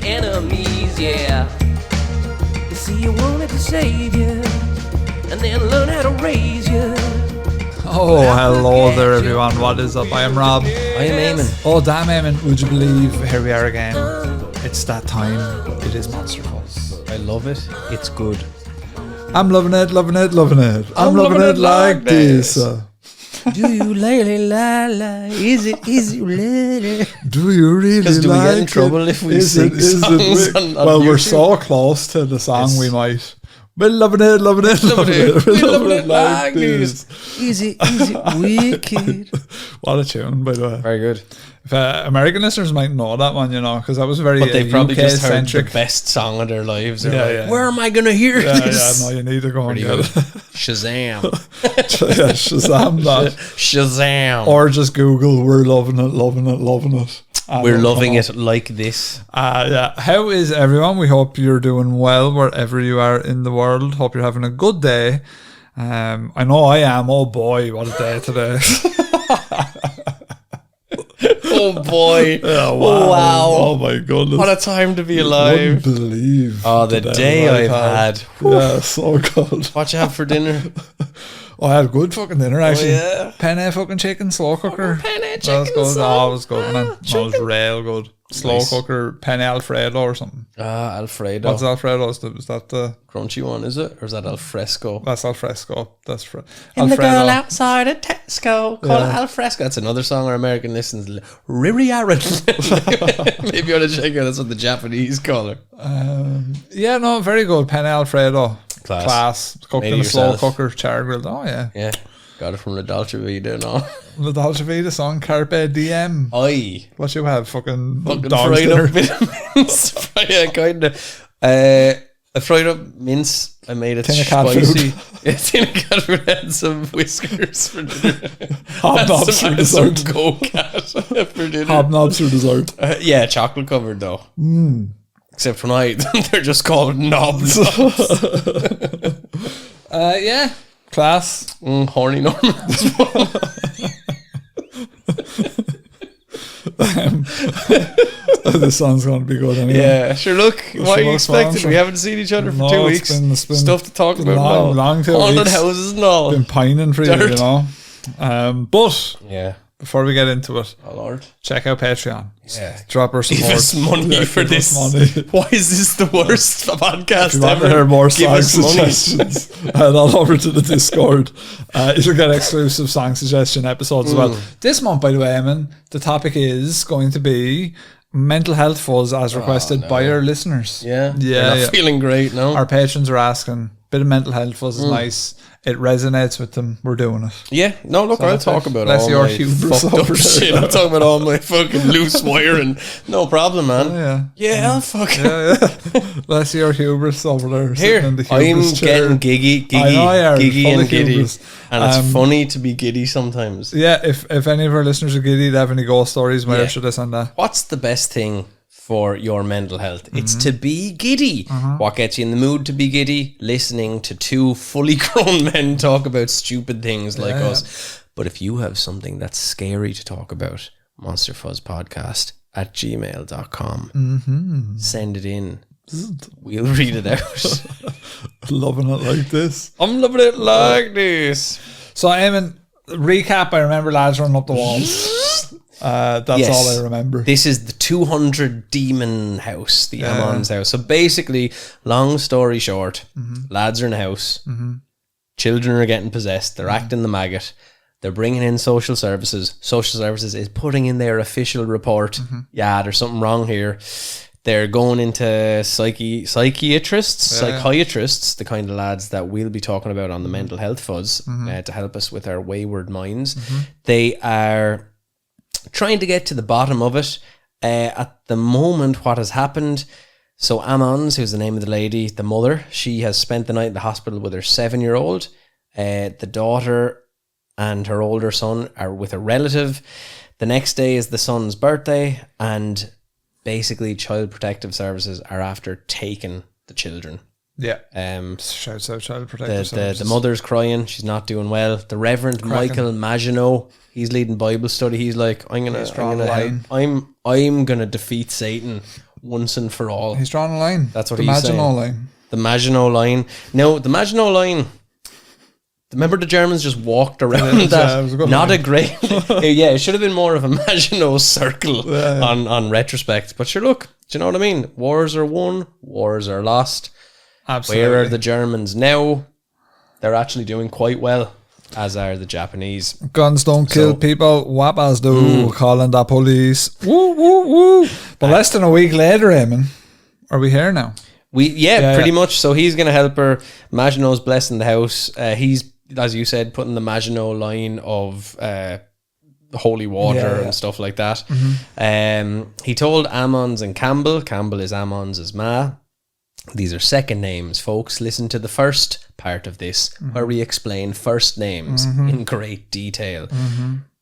my enemies, yeah. You see, you wanted to save you, and then learn how to raise you. Oh, hello there, everyone. What is up? I am Rob. I am Eamon. Oh, damn, Eamon. Would you believe here we are again? It's that time. It is Monster Calls. I love it. It's good. I'm loving it, loving it, loving it. I'm loving it like this. Do you lay la la? Is it lay? Do you really like it? Because do we get in trouble if we sing songs on well, YouTube? we're so close to the song we might. We're loving it, loving it, loving it. We're loving it like this. Is it wicked? What a tune, by the way. Very good. If, American listeners might know that one, you know, because that was very But they probably just heard UK-centric. the best song of their lives. Yeah, Like, yeah. where am I going to hear this? Yeah, no, you need to go and get Pretty it. good. Shazam. Yeah, Shazam that. Shazam. Or just Google, we're loving it, loving it, loving it. And We're it'll loving come it like this. up. Yeah. How is everyone? We hope you're doing well wherever you are in the world. Hope you're having a good day. I know I am. Oh boy, what a day today. Oh boy. Yeah, Wow. Oh my goodness. What a time to be Wouldn't alive. believe. Oh, the day I've had. Yeah, so good. What you have for dinner? Oh, I had a good fucking dinner actually. yeah. Penne fucking chicken, slow cooker. Penne That was chicken, good. son. Oh, it was good, man. That was real good. Slow Nice. cooker, penne Alfredo or something. Alfredo. What's Alfredo? Is that the... Crunchy one, is it? Or is that al fresco? That's alfresco. That's And Alfredo. the girl outside at Tesco call Yeah. it al fresco. That's another song our American listens. Riri Aaron. Maybe you want to check out. That's what the Japanese call her. Yeah, no, very good. Penne Alfredo. Class. Cooked Made in a it slow yourself. cooker, char grilled. Oh, yeah. Yeah. Got it from La Dolce Vita, no? The Dolce Vita song, Carpe Diem. Aye. What you have? Fucking dog's fried dinner. up bit of mince. Yeah, kind of. I fried up mince. I made it Tin of cat spicy. Yeah, tin of cat food had some whiskers for dinner. Hobnobs for dessert. Some go-cat for dinner. Hobnobs for dessert. Yeah, chocolate covered though. Except for night, they're just called knobs. Yeah. Class. Horny Normans. This song's going to be good anyway. Yeah, sure. Look, what are you looks fun, expecting? sure. We haven't seen each other for No, 2 it's weeks. been Stuff to talk about. long, and all. long 2 Haunted weeks. houses and all. Been pining for you, Dirt. you know. But Yeah. before we get into it, Oh Lord. check out Patreon. Yeah. Drop our support. Give us money Yeah, for give us this. money. Why is this the worst podcast If you want ever? to hear more Give song us money. suggestions, head on over to the Discord. You'll get exclusive song suggestion episodes as well. This month, by the way, Eamon, the topic is going to be mental health fuzz as requested by our listeners. Yeah. Yeah, You're not yeah. feeling great, no? Our patrons are asking. Bit of mental health fuzz is nice. It resonates with them. We're doing it. Yeah, no, look, I'll that's talk it. about Bless all your my hubris fucked over up there. shit. I'll talk about all my fucking loose wiring. No problem, man. Yeah. Yeah, I'll fuck Yeah, yeah. Bless your hubris over there. Here, sitting in the I'm hubris chair. getting giddy, I know you are, giddy full and of giddy. hubris. And it's funny to be giddy sometimes. Yeah, if any of our listeners are giddy, they have any ghost stories, where Yeah. should I send that? What's the best thing for your mental health? It's to be giddy. What gets you in the mood to be giddy? Listening to two fully grown men talk about stupid things like us. But if you have something that's scary to talk about, monsterfuzzpodcast@gmail.com. Send it in. We'll read it out. Loving it like this. I'm loving it like this. So, Eamon, recap. I remember lads running up the walls. That's Yes. all I remember. This is the 200 demon house, the Ammons house. So basically, long story short, lads are in a house. Children are getting possessed. They're acting the maggot. They're bringing in social services. Social services is putting in their official report. Yeah, there's something wrong here. They're going into psychiatrists, the kind of lads that we'll be talking about on the mental health fuzz to help us with our wayward minds. They are trying to get to the bottom of it. At the moment, what has happened, so Ammons, who's the name of the lady, the mother, she has spent the night in the hospital with her 7-year-old. The daughter and her older son are with a relative. The next day is the son's birthday, and basically Child Protective Services are after taking the children. Yeah. Shouts out Child Protective Services. The mother's crying. She's not doing well. The Reverend Michael Maginot, he's leading Bible study. He's like, I'm gonna defeat Satan once and for all. He's drawn a line. That's what the he's saying. Maginot Line. The Maginot Line. No, the Maginot Line. Remember the Germans just walked around that? It was a good Not line. a great... yeah, it should have been more of a Maginot Circle on retrospect. But sure, look, do you know what I mean? Wars are won, wars are lost. Absolutely. Where are the Germans now? They're actually doing quite well, as are the Japanese. Guns don't kill people, wappas do. Calling the police. Woo, woo, woo. But less than a week later, Eamon, are we here now? Pretty much. So he's going to help her. Maginot's blessing the house. He's, as you said, putting the Maginot Line of holy water and stuff like that. He told Ammons and Campbell. Campbell is Ammons' ma. These are second names, folks. Listen to the first part of this where we explain first names in great detail.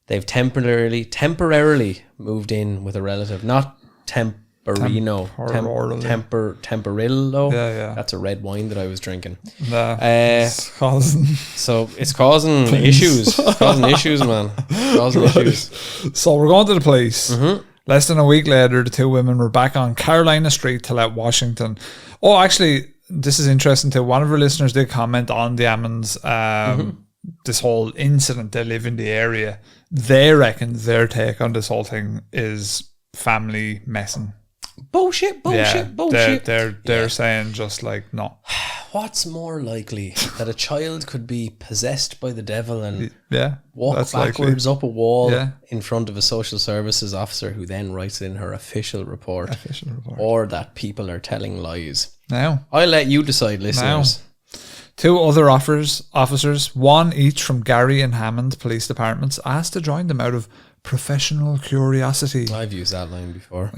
They've temporarily moved in with a relative, not Temperillo. Temperillo. Yeah. That's a red wine that I was drinking. It's causing... So it's causing issues. It's causing issues, man. It's causing issues. So we're going to the police. Less than a week later, the two women were back on Carolina Street to let Washington. Oh, actually, this is interesting too. One of our listeners did comment on the Ammons, this whole incident. They live in the area. They reckon their take on this whole thing is family messing. Bullshit. They're saying just like, no. What's more likely? That a child could be possessed by the devil and walk backwards up a wall in front of a social services officer who then writes in her official report. Or that people are telling lies. Now, I'll let you decide, listeners. Two other officers, one each from Gary and Hammond police departments, asked to join them out of professional curiosity. I've used that line before.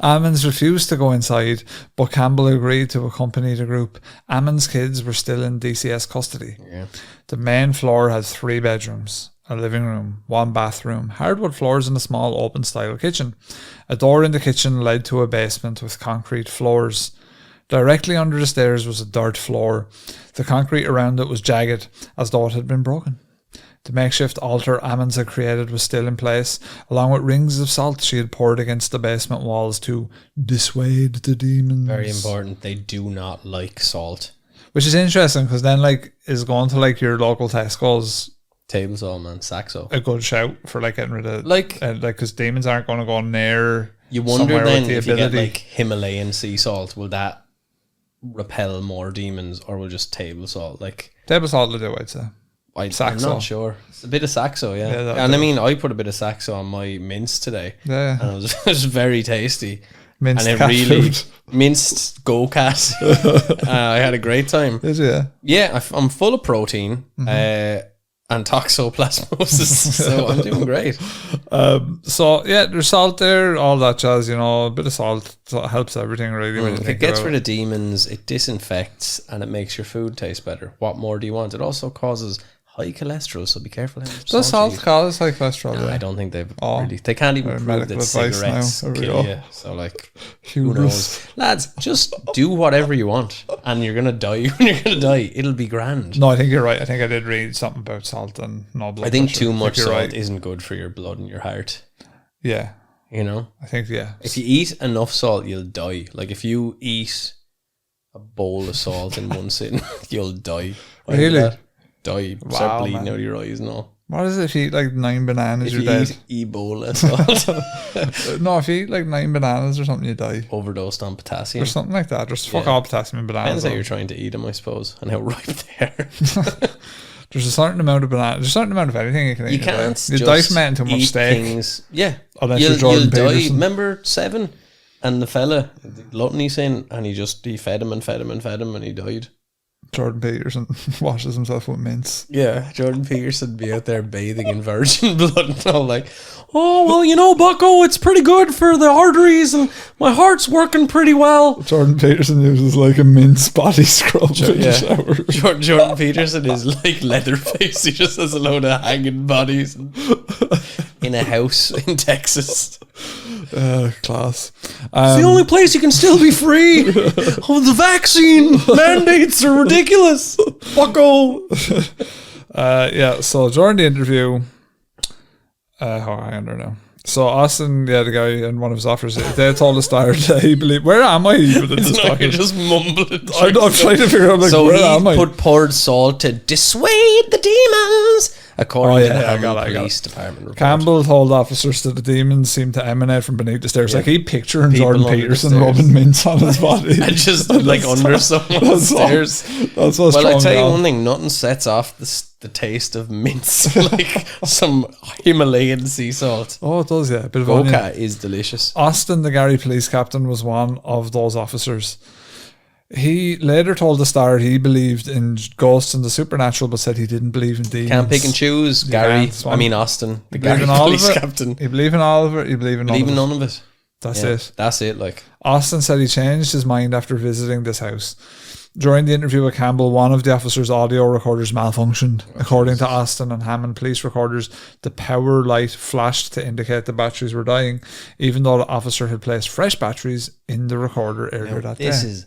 Ammons refused to go inside, but Campbell agreed to accompany the group. Ammons' kids were still in DCS custody. The main floor has 3 bedrooms, a living room, 1 bathroom, hardwood floors and a small open style kitchen. A door in the kitchen led to a basement with concrete floors. Directly under the stairs was a dirt floor. The concrete around it was jagged, as though it had been broken. The makeshift altar Ammons had created was still in place, along with rings of salt she had poured against the basement walls to dissuade the demons. Very important. They do not like salt. Which is interesting, because then, like, is going to, like, your local Tesco's table salt, man. Saxo. A good shout for, like, getting rid of... Like, because demons aren't going to go near... You wonder then, if you get, like, Himalayan sea salt, will that repel more demons, or will just table salt? Like, table salt will do, I'd say. I'm not sure. It's a bit of Saxo, and I mean, I put a bit of Saxo on my mince today, and it was very tasty. Minced and it cat really food. Minced go-cat. I had a great time. Did you? Yeah, I'm full of protein and toxoplasmosis, so I'm doing great. So yeah, there's salt there, all that jazz, you know. A bit of salt helps everything really. When you If think it gets about rid of demons, it disinfects and it makes your food taste better. What more do you want? It also causes high cholesterol, so be careful how much does salt salt cause high cholesterol? No, I don't think they've really. They can't even prove medical that advice cigarettes now. kill you. So like, who knows? Lads, just do whatever you want, and you're gonna die when you're gonna die. It'll be grand. No, I think you're right. I think I did read something about salt and no blood I think pressure. too much salt right. isn't good for your blood and your heart. Yeah, you know. I think if you eat enough salt, you'll die. Like if you eat a bowl of salt in one sitting, you'll die. Really? Die. Start bleeding out of your eyes and all. What is it if you eat like 9 bananas, you're dead? Ebola salt. No, if you eat like 9 bananas or something, you die. Overdosed on potassium. Or something like that. Just fuck all potassium in bananas. Depends how you're trying to eat them, I suppose, and how ripe they are. There's a certain amount of bananas. There's a certain amount of anything you can eat. You can't you die from eating too much steak. Things. Yeah. Unless you're Jordan Peterson. Remember Seven? And the fella, the glutton he's in, and he fed him and fed him and fed him, and he died. Jordan Peterson washes himself with mints. Yeah, Jordan Peterson be out there bathing in virgin blood and all like, oh, well, you know, Bucko, it's pretty good for the arteries and my heart's working pretty well. Jordan Peterson uses like a mince body scrub in the shower. Jordan Peterson is like Leatherface. He just has a load of hanging bodies in a house in Texas. Class. It's the only place you can still be free. Oh, the vaccine mandates are ridiculous. Bucko. So during the interview, hang on there now. So Austin, the guy and one of his officers, they told the Star that he believed. Where am I? It's like you're just mumbling. I'm trying to figure out, like, so where am I? poured salt to dissuade the demons, according to the Hamilton Police Department report. Campbell told officers that the demons seemed to emanate from beneath the stairs. Like, he picturing People Jordan under Peterson rubbing mints on his body. And just like under someone's stairs. That's what's well, I tell you on. one thing, nothing sets off the taste of mints like some Himalayan sea salt. Oh, it does, yeah. A bit of Vodka onion. is delicious. Austin, the Gary police captain, was one of those officers. He later told the Star he believed in ghosts and the supernatural, but said he didn't believe in demons. Can't pick and choose, Gary. Austin, the Gary police captain. You believe in all of it, you believe in none of it. That's it. That's it, like. Austin said he changed his mind after visiting this house. During the interview with Campbell, one of the officer's audio recorders malfunctioned. According to Austin and Hammond police recorders, the power light flashed to indicate the batteries were dying, even though the officer had placed fresh batteries in the recorder earlier that day. This is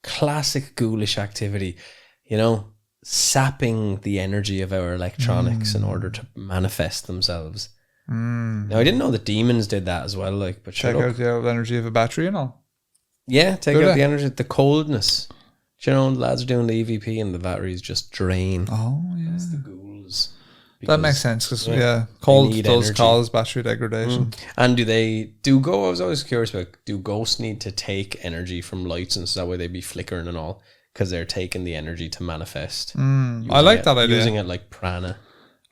classic ghoulish activity, you know, sapping the energy of our electronics in order to manifest themselves. Now, I didn't know that demons did that as well, like, but check out the energy of a battery and all. Yeah, take out the energy, the coldness. Do you know, the lads are doing the EVP and the batteries just drain. Oh, yeah. That's the ghouls. That makes sense because, cold does energy. cause battery degradation. And I was always curious about, do ghosts need to take energy from lights and so that way they be flickering and all? Because they're taking the energy to manifest. I like that idea. Using it like prana.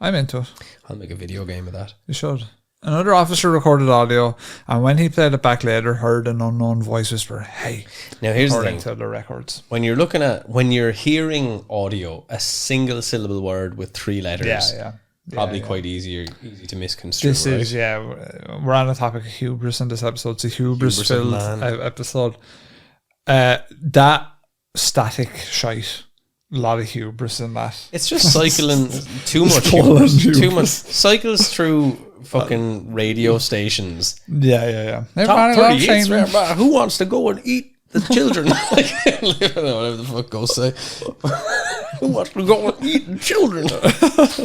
I'm into it. I'll make a video game of that. You should. Another officer recorded audio, and when he played it back later, heard an unknown voice whisper, "Hey." Now here's the thing: to the records, when you're hearing audio, a single syllable word with 3 letters, probably quite easy to misconstrue. This is we're on the topic of hubris in this episode. It's a hubris-filled episode. That static shite. A lot of hubris in that. It's just cycling too much hubris. Too much cycles through fucking radio stations. Yeah. Top 30 hits, who wants to go and eat the children? Whatever the fuck goes say. Who wants to go and eat the children?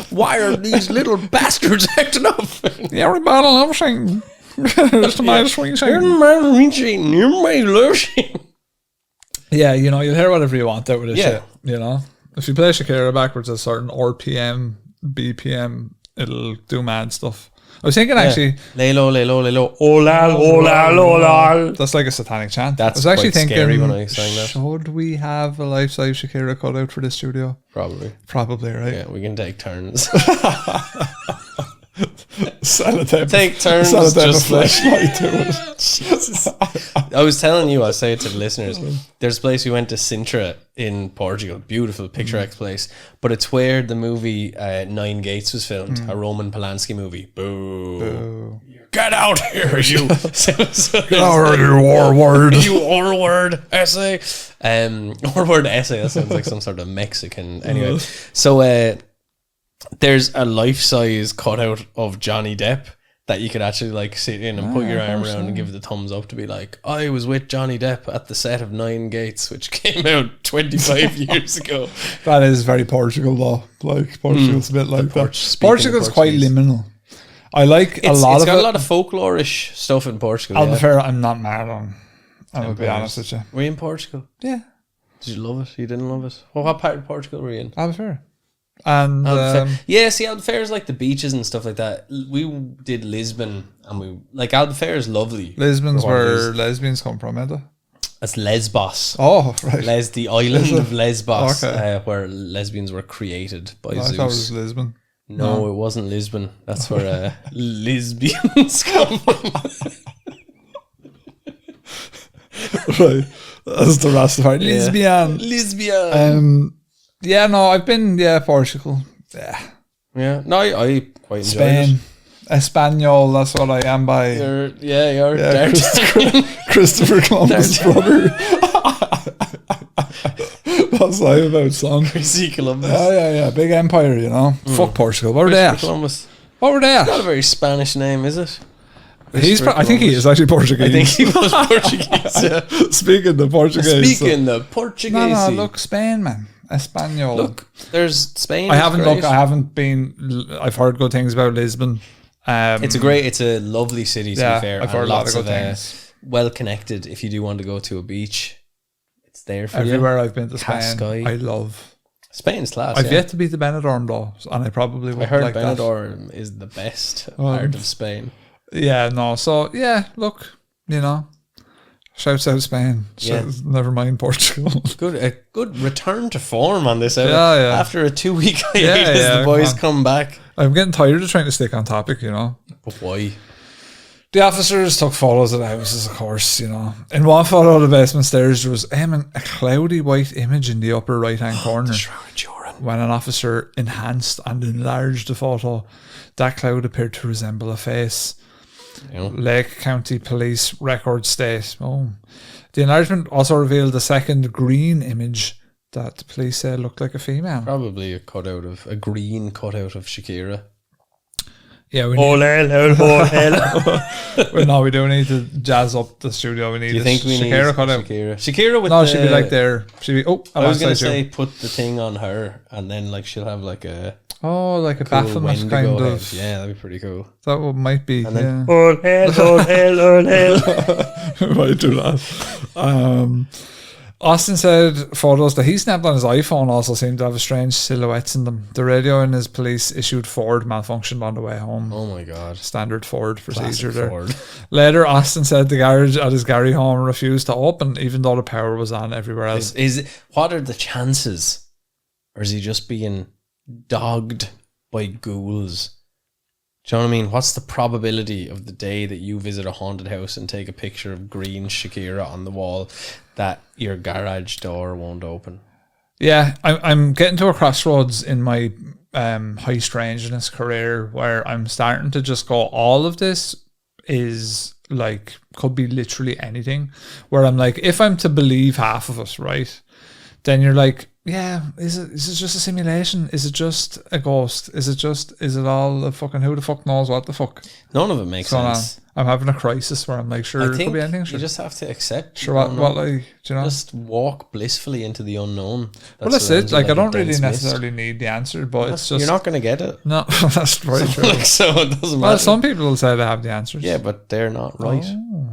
Why are these little bastards acting up? Everybody loves singing. It's my sweet singing. Everybody loves singing. Yeah, you know, you'll hear whatever you want out with this shit, you know. If you play Shakira backwards at a certain RPM, BPM, it'll do mad stuff. I was thinking actually... Lelo, lelo, lelo, olal, olal, olal. That's like a satanic chant. That's I was actually quite thinking, scary when I sang that. Should we have a life-size Shakira cut out for this studio? Probably, right? Yeah, we can take turns. Take turns just flashlight to it. Jesus. I was telling you, I'll say it to the listeners, there's a place we went to, Sintra in Portugal, beautiful picturesque place, but it's where the movie Nine Gates was filmed, a Roman Polanski movie. Boo. Get out here, you. Get out here, you R-word. You R-word essay. R-word essay, that sounds like some sort of Mexican. Anyway, so there's a life-size cutout of Johnny Depp that you could actually like sit in and put your arm around and give the thumbs up to be like, I was with Johnny Depp at the set of Nine Gates, which came out 25 years ago. That is very Portugal though. Like Portugal's a bit like that. Portugal's quite liminal. I like it's got a lot of folklore-ish stuff in Portugal. Albufeira, I'm not mad on. I'm gonna be honest with you. Were you in Portugal? Yeah. Did you love it? You didn't love it? Well, what part of Portugal were you in? Albufeira. And see, Albufeira is like the beaches and stuff like that. We did Lisbon, and Albufeira is lovely. Lisbon's where lesbians come from, isn't it? It's Lesbos. Oh, right. The island of Lesbos, where lesbians were created by Zeus. I thought it was Lisbon. No, it wasn't Lisbon. That's where lesbians come from. Right. That's the Rastafari. Lesbian. Yeah, no, I've been, Portugal. Yeah. No, I quite enjoyed Spain. Espanol, that's what I am by. You're Christopher Columbus' brother. That's what I'm about, son. Chrissy Columbus. Yeah. Big empire, you know. Fuck Portugal. What were they at? Columbus. What were they at? Not a very Spanish name, is it? I think he is actually Portuguese. I think he was Portuguese. Yeah. Speaking the Portuguese. The Portuguese. No, look, Spain, man. Espanol. Look, there's Spain. I haven't been. I've heard good things about Lisbon, It's a lovely city, to be fair. I've heard lots a lot of good things. Well connected. If you do want to go to a beach, it's there for Everywhere you. I've been to Spain, I love. Spain's class. I've yet to be to Benidorm though, and I probably would. I heard like Benidorm is the best part of Spain. Yeah, no. So yeah, look, shouts out Spain. Never mind Portugal. A good return to form on this. Yeah. After a 2-week hiatus, the boys come back. I'm getting tired of trying to stick on topic, But why? The officers took photos of the houses, of course, In one photo of the basement stairs, there was a cloudy white image in the upper right-hand corner. The Shroud Joran. When an officer enhanced and enlarged the photo, that cloud appeared to resemble a face. Lake County Police records state. The enlargement also revealed a second green image that the police said looked like a female. Probably a green cutout of Shakira. Yeah, we we do need to jazz up the studio. We need. Do you think we Shakira need cutout? Shakira with she'd be like there. She'd be. I was gonna say put the thing on her, and then she'll have like a. Oh, like a cool bafflement kind of. Head. Yeah, that'd be pretty cool. That might be. And then, all hail. We might do that. Austin said photos that he snapped on his iPhone also seemed to have strange silhouettes in them. The radio in his police-issued Ford malfunctioned on the way home. Oh my God. Standard Ford procedure Classic there. Ford. Later, Austin said the garage at his Gary home refused to open even though the power was on everywhere else. What are the chances? Or is he just being dogged by ghouls? Do you know what I mean? What's the probability of the day that you visit a haunted house and take a picture of green Shakira on the wall that your garage door won't open? Yeah, I'm getting to a crossroads in my high strangeness career where I'm starting to just go, all of this is could be literally anything. Where I'm like, if I'm to believe half of it, right, then you're like, yeah, is it just a simulation? Is it just a ghost? Is it all a fucking who the fuck knows what the fuck? None of it makes sense. I'm having a crisis where I'm like, sure, it could be anything. Sure. You just have to accept. Sure, what do you know? Just walk blissfully into the unknown. That's it. I don't really necessarily need the answer, but it's just... You're not going to get it. No, that's very true. So it doesn't matter. Well, some people will say they have the answers. Yeah, but they're not right. Oh.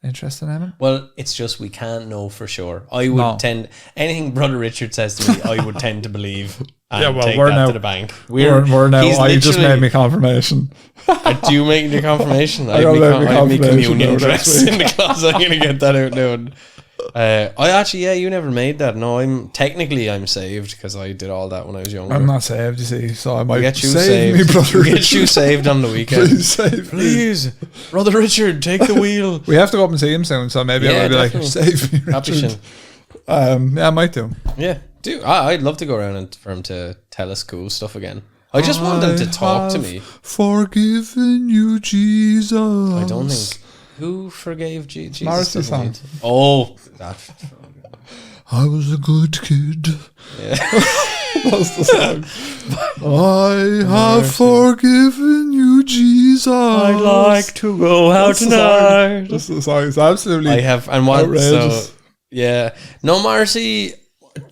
Interesting, Eamon. Well, it's just we can't know for sure. I would tend anything Brother Richard says to me, I would tend to believe and take that to the bank. We're now. I just made me confirmation. Do you make the confirmation? I have me communion dress in the closet. I'm gonna get that out now. You never made that. No, I'm saved because I did all that when I was younger. I'm not saved, you see, so I might get you save saved. me, Brother Richard. Get you saved on the weekend. Please save me. Brother Richard, take the wheel. We have to go up and see him soon, so maybe I might be definitely. Save me, Richard. I might do. Yeah, I'd love to go around for him to tell us cool stuff again. I just want them to talk to me. Forgiven you, Jesus. I don't think. Who forgave Jesus? Morrissey's song. Oh, that. I was a good kid. Yeah. That's the song. I have forgiven you, Jesus. I'd like to go out tonight. That's the song. It's absolutely I have, and what, outrageous. So, yeah. No, Marcy,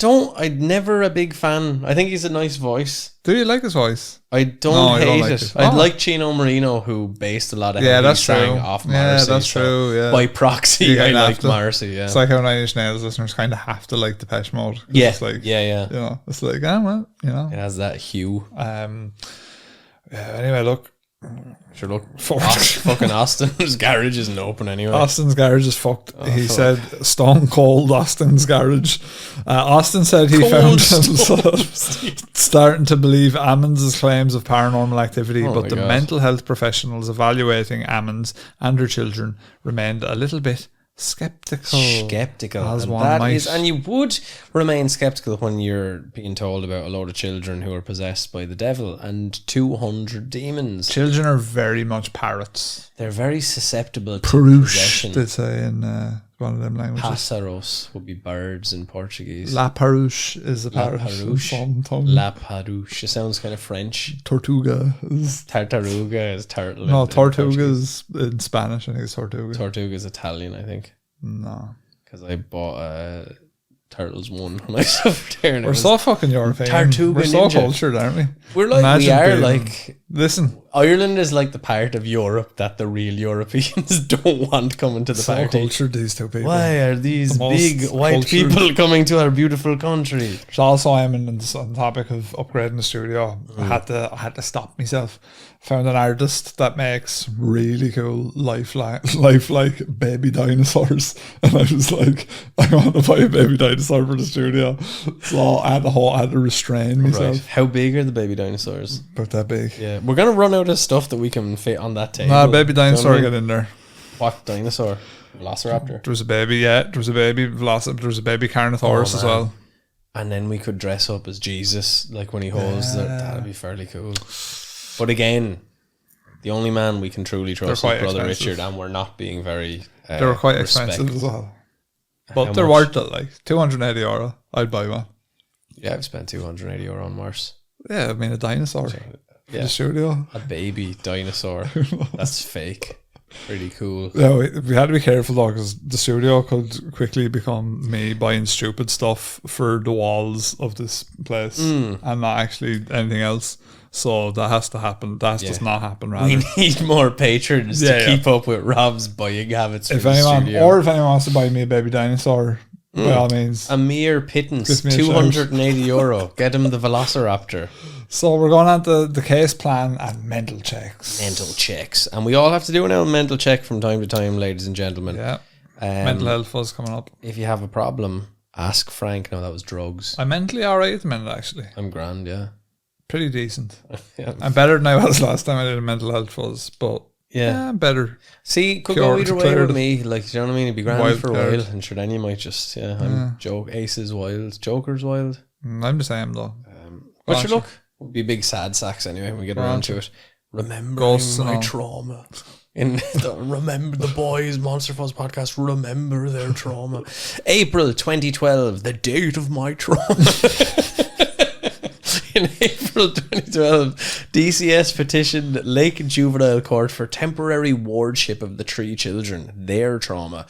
I'd never a big fan. I think he's a nice voice. Do you like his voice? I don't hate it. I like Chino Marino, who based a lot of that's sang true. off Marcy. Yeah, that's true. Yeah. By proxy, I like Marcy. Yeah, it's like how Nine Inch Nails listeners kind of have to like Depeche Mode. Yeah, it's like, yeah. It's like, it has that hue. Anyway, look. Sure, look. Fucking Austin's garage isn't open anyway. Austin's garage is fucked. He said stone cold Austin's garage. Austin said he found himself starting to believe Ammons' claims of paranormal activity, but the mental health professionals evaluating Ammons and her children remained a little bit skeptical. As one might. And you would remain skeptical when you're being told about a load of children who are possessed by the devil and 200 demons. Children are very much parrots. They're very susceptible to possession. They say in one of them languages. Pájaros would be birds in Portuguese. La parouche is a parrot. La parouche. It sounds kind of French. Tortuga is... Tartaruga is turtle. No, Tortuga is in Spanish. I think it's Tortuga. Tortuga is Italian, I think. No. Because I bought a Turtles one when I was over there. We're so fucking European. Tartuga We're so cultured, aren't we? We're like, we are like Listen, Ireland is like the part of Europe that the real Europeans don't want coming to the so party. cultured, these two people. Why are these The most big white cultured. people coming to our beautiful country? There's also, I'm on the topic of upgrading the studio. I had to stop myself. Found an artist that makes really cool lifelike baby dinosaurs, and I was like, I want to buy a baby dinosaur for the studio. So I had to restrain myself. Right. How big are the baby dinosaurs? About that big. Yeah, we're gonna run out of stuff that we can fit on that table. Nah, baby dinosaur, Do you know get in there. what dinosaur? Velociraptor. There was a baby, there was a baby velociraptor, there was a baby Carnotaurus as man. well. And then we could dress up as Jesus, like when he holds that'd be fairly cool. But again, the only man we can truly trust is quite Brother expensive. Richard, and we're not being very. They were quite respectful. expensive as well. How But they're much? worth it, like €280. I'd buy one. Yeah, I've spent €280 on Mars. Yeah, I mean a dinosaur for Yeah, the studio. a baby dinosaur. That's fake. Pretty cool. Yeah, we had to be careful though, because the studio could quickly become me buying stupid stuff for the walls of this place and not actually anything else. So that has to happen. That does not happen. Rather, We need more patrons to keep up with Rob's buying habits. For if the anyone studio. if anyone wants to buy me a baby dinosaur, by all means. A mere pittance, Give me a shout. €280. Get him the Velociraptor. So we're going on to the case plan and mental checks. Mental checks, and we all have to do an old mental check from time to time, ladies and gentlemen. Yeah, mental health was coming up. If you have a problem, ask Frank. No, that was drugs. I'm mentally alright at the minute, actually. I'm grand, yeah. Pretty decent. Yeah. I'm better than I was last time I did a mental health fuzz, but Yeah. I'm better. See, could Cured, go either way declared. with me. Like, do you know what I mean? It'd be grand Wild for a card. while, and sure then you might just, I'm Aces wild, Joker's wild. I'm the same though. But Go sure, on, look, we'll be big sad sacks anyway when we get Go on, around to it. Remember Ghosts and my all. trauma. In remember the boys Monster Fuzz podcast. Remember their trauma. April 2012, the date of my trauma. In April 2012, DCS petitioned Lake Juvenile Court for temporary wardship of the 3 children, their trauma.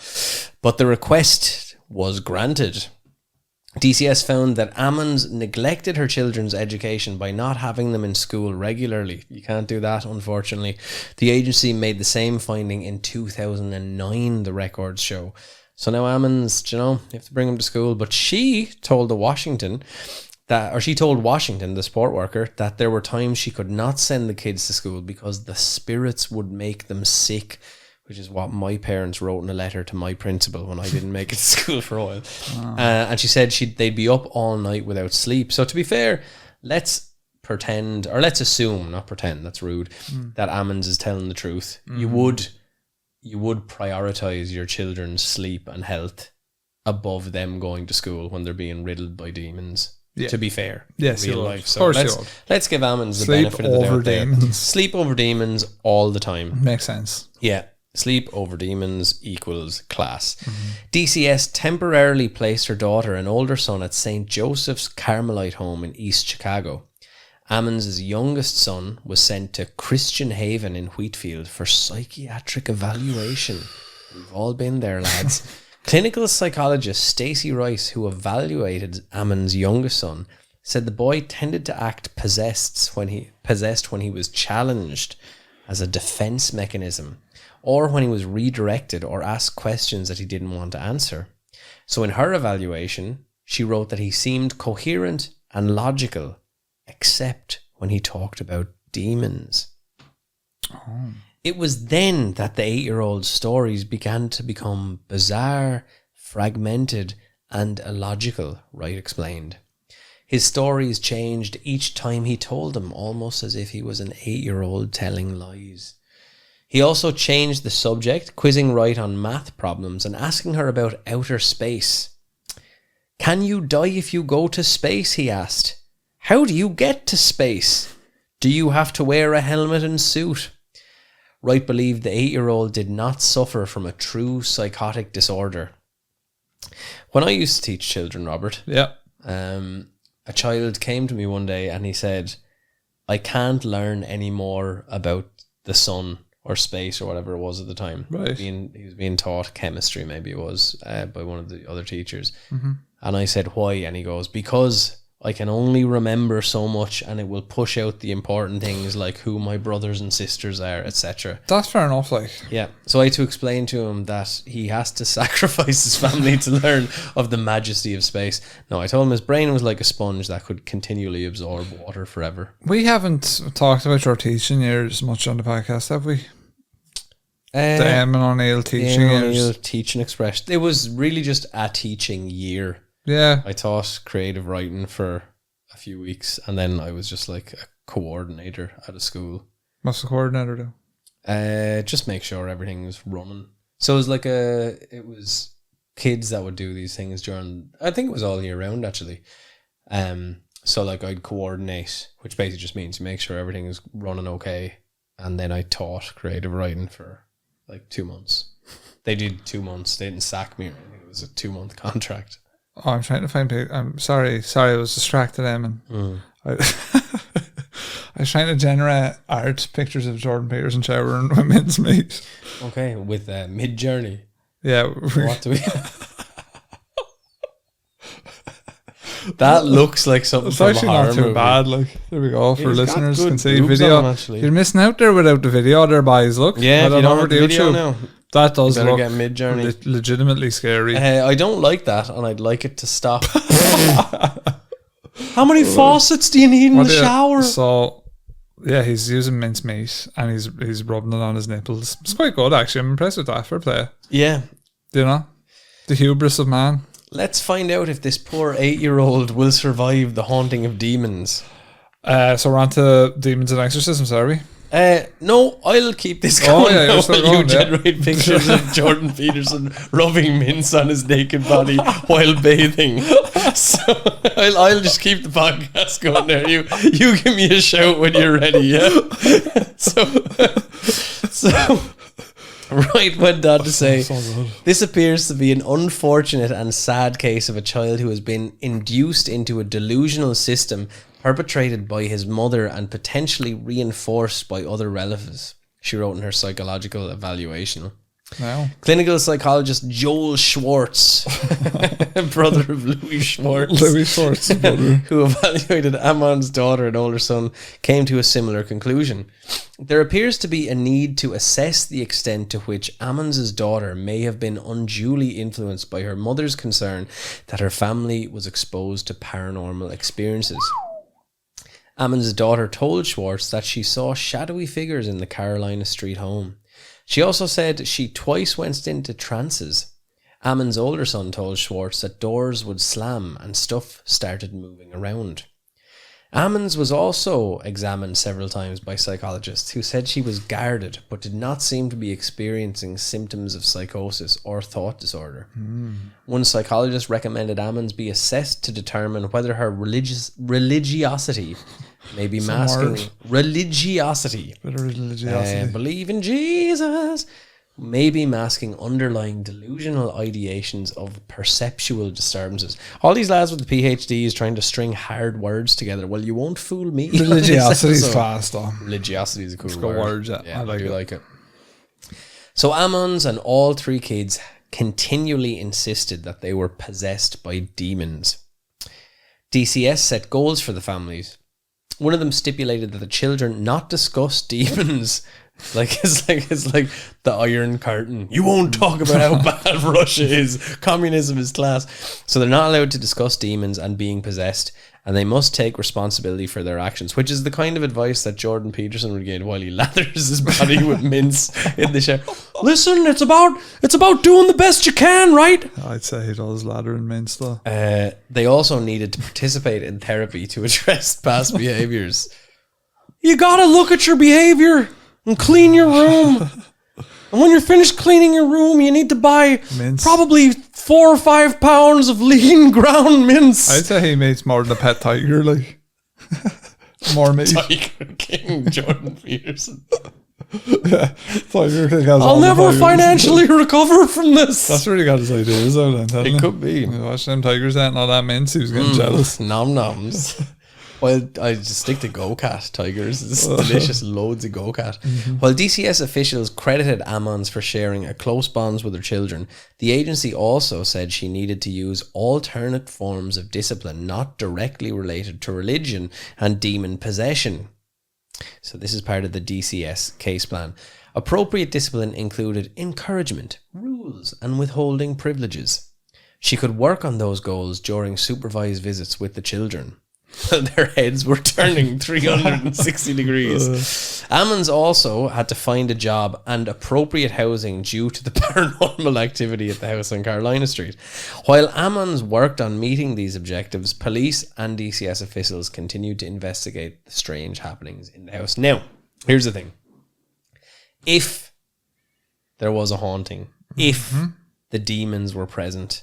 But the request was granted. DCS found that Ammons neglected her children's education by not having them in school regularly. You can't do that, unfortunately. The agency made the same finding in 2009, the records show. So now Ammons, you have to bring them to school. But she told Washington, the support worker, that there were times she could not send the kids to school because the spirits would make them sick, which is what my parents wrote in a letter to my principal when I didn't make it to school for a while. And she said they'd be up all night without sleep. So to be fair, let's assume, not pretend, that's rude, that Ammons is telling the truth. You would prioritize your children's sleep and health above them going to school when they're being riddled by demons. Yeah. To be fair, yes, in real you life. would. So Of course you would. let's give Ammons the Sleep benefit of the over doubt there. demons. Sleep over demons all the time. Makes sense. Yeah. Sleep over demons equals class. DCS temporarily placed her daughter and older son at St. Joseph's Carmelite Home in East Chicago. Ammons' youngest son was sent to Christian Haven in Wheatfield for psychiatric evaluation. We've all been there, lads. Clinical psychologist Stacey Rice, who evaluated Ammons' youngest son, said the boy tended to act possessed when he was challenged as a defense mechanism, or when he was redirected or asked questions that he didn't want to answer. So in her evaluation, she wrote that he seemed coherent and logical, except when he talked about demons. Oh. It was then that the 8-year-old's stories began to become bizarre, fragmented, and illogical, Wright explained. His stories changed each time he told them, almost as if he was an 8-year-old telling lies. He also changed the subject, quizzing Wright on math problems and asking her about outer space. "Can you die if you go to space?" he asked. "How do you get to space? Do you have to wear a helmet and suit?" Wright believed the 8-year-old did not suffer from a true psychotic disorder. When I used to teach children, Robert, a child came to me one day and he said, "I can't learn any more about the sun or space," or whatever it was at the time. Right. He was being taught chemistry, maybe it was, by one of the other teachers. And I said, "Why?" And he goes, "Because I can only remember so much, and it will push out the important things like who my brothers and sisters are, etc. That's fair enough, like. Yeah. So I had to explain to him that he has to sacrifice his family to learn of the majesty of space. No, I told him his brain was like a sponge that could continually absorb water forever. We haven't talked about your teaching years much on the podcast, have we? The Eamon O'Neill teaching years. Teaching expression. It was really just a teaching year. Yeah. I taught creative writing for a few weeks, and then I was just like a coordinator at a school. What's the coordinator do? Just make sure everything was running. So it was like it was kids that would do these things during, I think it was all year round actually. So like I'd coordinate, which basically just means make sure everything is running okay. And then I taught creative writing for like 2 months. They did 2 months. They didn't sack me or anything. It was a 2-month contract. Oh, I'm trying to find. I'm sorry. I was distracted, Eamon. I was trying to generate art pictures of Jordan Peterson showering with mincemeat. Okay, with Mid-Journey. Yeah. What do we? That looks like something. It's from actually a horror not too movie. bad. Like, there we go. For He's got listeners good can see boobs video. on him, actually. You're missing out there without the video, there, boys. Look. Yeah, if you don't have the video YouTube. now, That does better look get Mid-Journey. legitimately scary. I don't like that, and I'd like it to stop. How many faucets do you need in the shower? So, yeah, he's using mincemeat and he's rubbing it on his nipples. It's quite good, actually. I'm impressed with that. Fair play. Yeah. Do you know? The hubris of man. Let's find out if this poor 8-year-old will survive the haunting of demons. So we're on to demons and exorcisms, are we? No, I'll keep this going yeah, now still while you going, yeah. generate pictures of Jordan Peterson rubbing mints on his naked body while bathing. So I'll just keep the podcast going there. You give me a shout when you're ready, yeah? So right, went on to say, this appears to be an unfortunate and sad case of a child who has been induced into a delusional system perpetrated by his mother and potentially reinforced by other relatives, she wrote in her psychological evaluation. Wow. Clinical psychologist Joel Schwartz, brother of Louis Schwartz, brother, who evaluated Ammon's daughter and older son, came to a similar conclusion. There appears to be a need to assess the extent to which Ammons's daughter may have been unduly influenced by her mother's concern that her family was exposed to paranormal experiences. Ammons's daughter told Schwartz that she saw shadowy figures in the Carolina Street home. She also said she twice went into trances. Ammon's older son told Schwartz that doors would slam and stuff started moving around. Ammons was also examined several times by psychologists who said she was guarded but did not seem to be experiencing symptoms of psychosis or thought disorder. One psychologist recommended Ammons be assessed to determine whether her religiosity may be masking religiosity. Believe in Jesus. Maybe masking underlying delusional ideations of perceptual disturbances. All these lads with the PhDs trying to string hard words together. Well, you won't fool me. Religiosity is class, though. Religiosity is a cool word. Yeah, I do like it. So Ammons and all three kids continually insisted that they were possessed by demons. DCS set goals for the families. One of them stipulated that the children not discuss demons. It's like the Iron Curtain. You won't talk about how bad Russia is. Communism is class. So they're not allowed to discuss demons and being possessed, and they must take responsibility for their actions, which is the kind of advice that Jordan Peterson would give while he lathers his body with mints in the shower. Listen, it's about doing the best you can, right? I'd say he does lather and mints though. They also needed to participate in therapy to address past behaviors. You gotta look at your behavior and clean your room. And when you're finished cleaning your room, you need to buy probably 4 or 5 pounds of lean ground mince. I'd say he makes more than a pet tiger, like. More meat. Tiger King Jordan Peterson. Yeah, Tiger King has I'll never financially recover from this. That's really got his ideas though, then. It could be. Watch them tigers eating all that mince, he was getting jealous. Nom noms. Well, I just stick to go-kart tigers. It's delicious, loads of go-kart. While DCS officials credited Ammons for sharing a close bonds with her children, the agency also said she needed to use alternate forms of discipline not directly related to religion and demon possession. So this is part of the DCS case plan. Appropriate discipline included encouragement, rules, and withholding privileges. She could work on those goals during supervised visits with the children. Their heads were turning 360 degrees. Ammons also had to find a job and appropriate housing due to the paranormal activity at the house on Carolina Street. While Ammons worked on meeting these objectives, police and DCS officials continued to investigate the strange happenings in the house. Now, here's the thing. If there was a haunting, if the demons were present,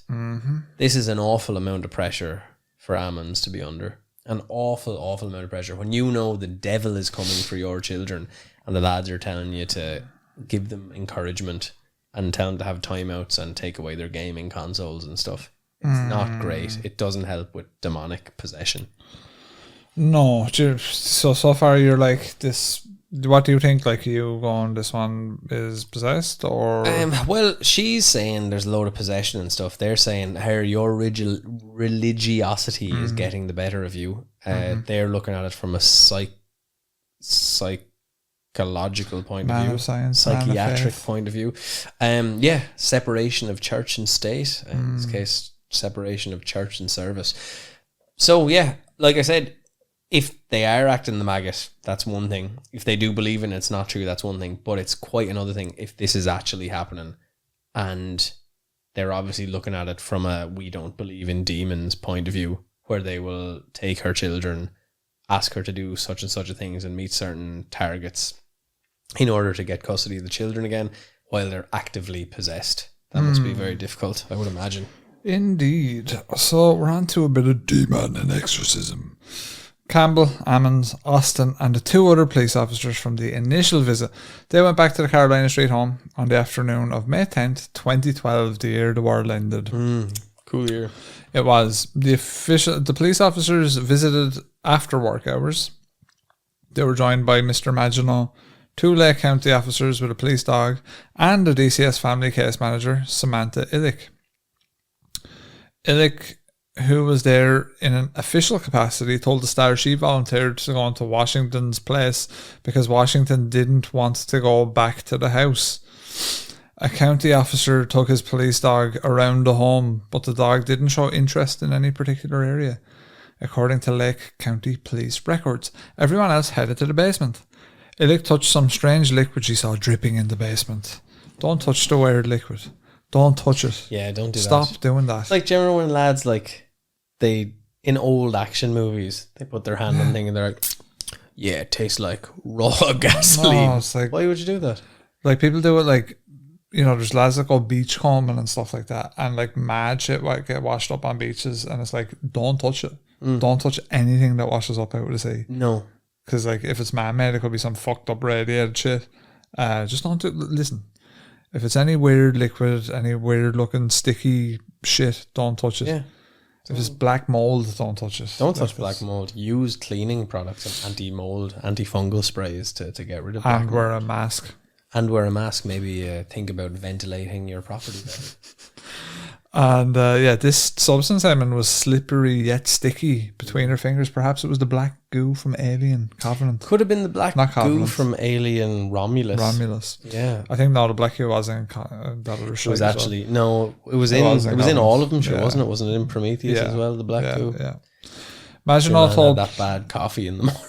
this is an awful amount of pressure for Ammons to be under. An awful amount of pressure when you know the devil is coming for your children and the lads are telling you to give them encouragement and tell them to have timeouts and take away their gaming consoles and stuff. It's not great. It doesn't help with demonic possession. No, so far you're like this. What do you think? Like, you going, this one is possessed, or? Well, she's saying there's a load of possession and stuff. They're saying your religiosity is getting the better of you. They're looking at it from a psychological point of view, psychiatric point of view. Separation of church and state. In this case, separation of church and service. So yeah, like I said, if they are acting the maggot, that's one thing. If they do believe in it, it's not true, that's one thing. But it's quite another thing if this is actually happening and they're obviously looking at it from a we don't believe in demons point of view, where they will take her children, ask her to do such and such a things and meet certain targets in order to get custody of the children again while they're actively possessed. That must be very difficult, I would imagine. Indeed. So we're on to a bit of demon and exorcism. Campbell, Ammons, Austin, and the two other police officers from the initial visit, they went back to the Carolina Street home on the afternoon of May 10th, 2012, the year the world ended. Cool year. It was. The police officers visited after work hours. They were joined by Mr. Maginot, two Lake County officers with a police dog, and the DCS family case manager, Samantha Illick. Illick, who was there in an official capacity, told the Star she volunteered to go into Washington's place because Washington didn't want to go back to the house. A county officer took his police dog around the home, but the dog didn't show interest in any particular area. According to Lake County police records, everyone else headed to the basement. Illick touched some strange liquid she saw dripping in the basement. Don't touch the weird liquid. Don't touch it. Yeah, don't do Stop that. doing that. Like, do you remember when lads, like, they, in old action movies, they put their hand on thing and they're like, yeah, it tastes like raw gasoline. No, it's like, why would you do that? Like, people do it like, you know, there's lads that go beachcombing and stuff like that, and like mad shit like get washed up on beaches, and it's like, don't touch it. Don't touch anything that washes up out of the sea. No. Because, like, if it's man-made, it could be some fucked up radiated shit. Just don't do it. Listen. If it's any weird liquid, any weird looking sticky shit, don't touch it. Yeah. If it's black mold, don't touch it. Don't touch black mold. Use cleaning products and anti-mold, antifungal sprays to get rid of black mold. And wear a mask. Maybe think about ventilating your property better. And this substance, was slippery yet sticky between her fingers. Perhaps it was the black goo from Alien Covenant. Could have been the black goo from Alien Romulus. Yeah, I think the black goo was in that other show. It was actually no. It was in all of them. Sure, wasn't it? Wasn't it in Prometheus as well? The black goo. Yeah. Imagine all told that bad coffee in the morning.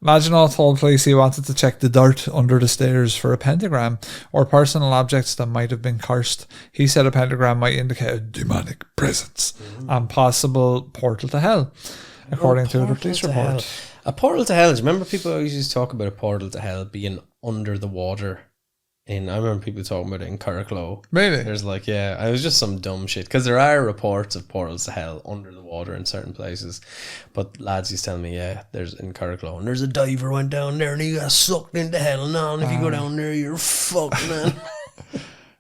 Maginot told police he wanted to check the dirt under the stairs for a pentagram or personal objects that might have been cursed. He said a pentagram might indicate a demonic presence and possible portal to hell, according to the police report. A portal to hell. Do you remember people always used to talk about a portal to hell being under the water? I remember people talking about it in Carricklow. Really? There's like, it was just some dumb shit. Because there are reports of portals to hell under the water in certain places. But lads used to tell me, there's in Carricklow. And there's a diver went down there and he got sucked into hell. No, and if you go down there, you're fucked, man.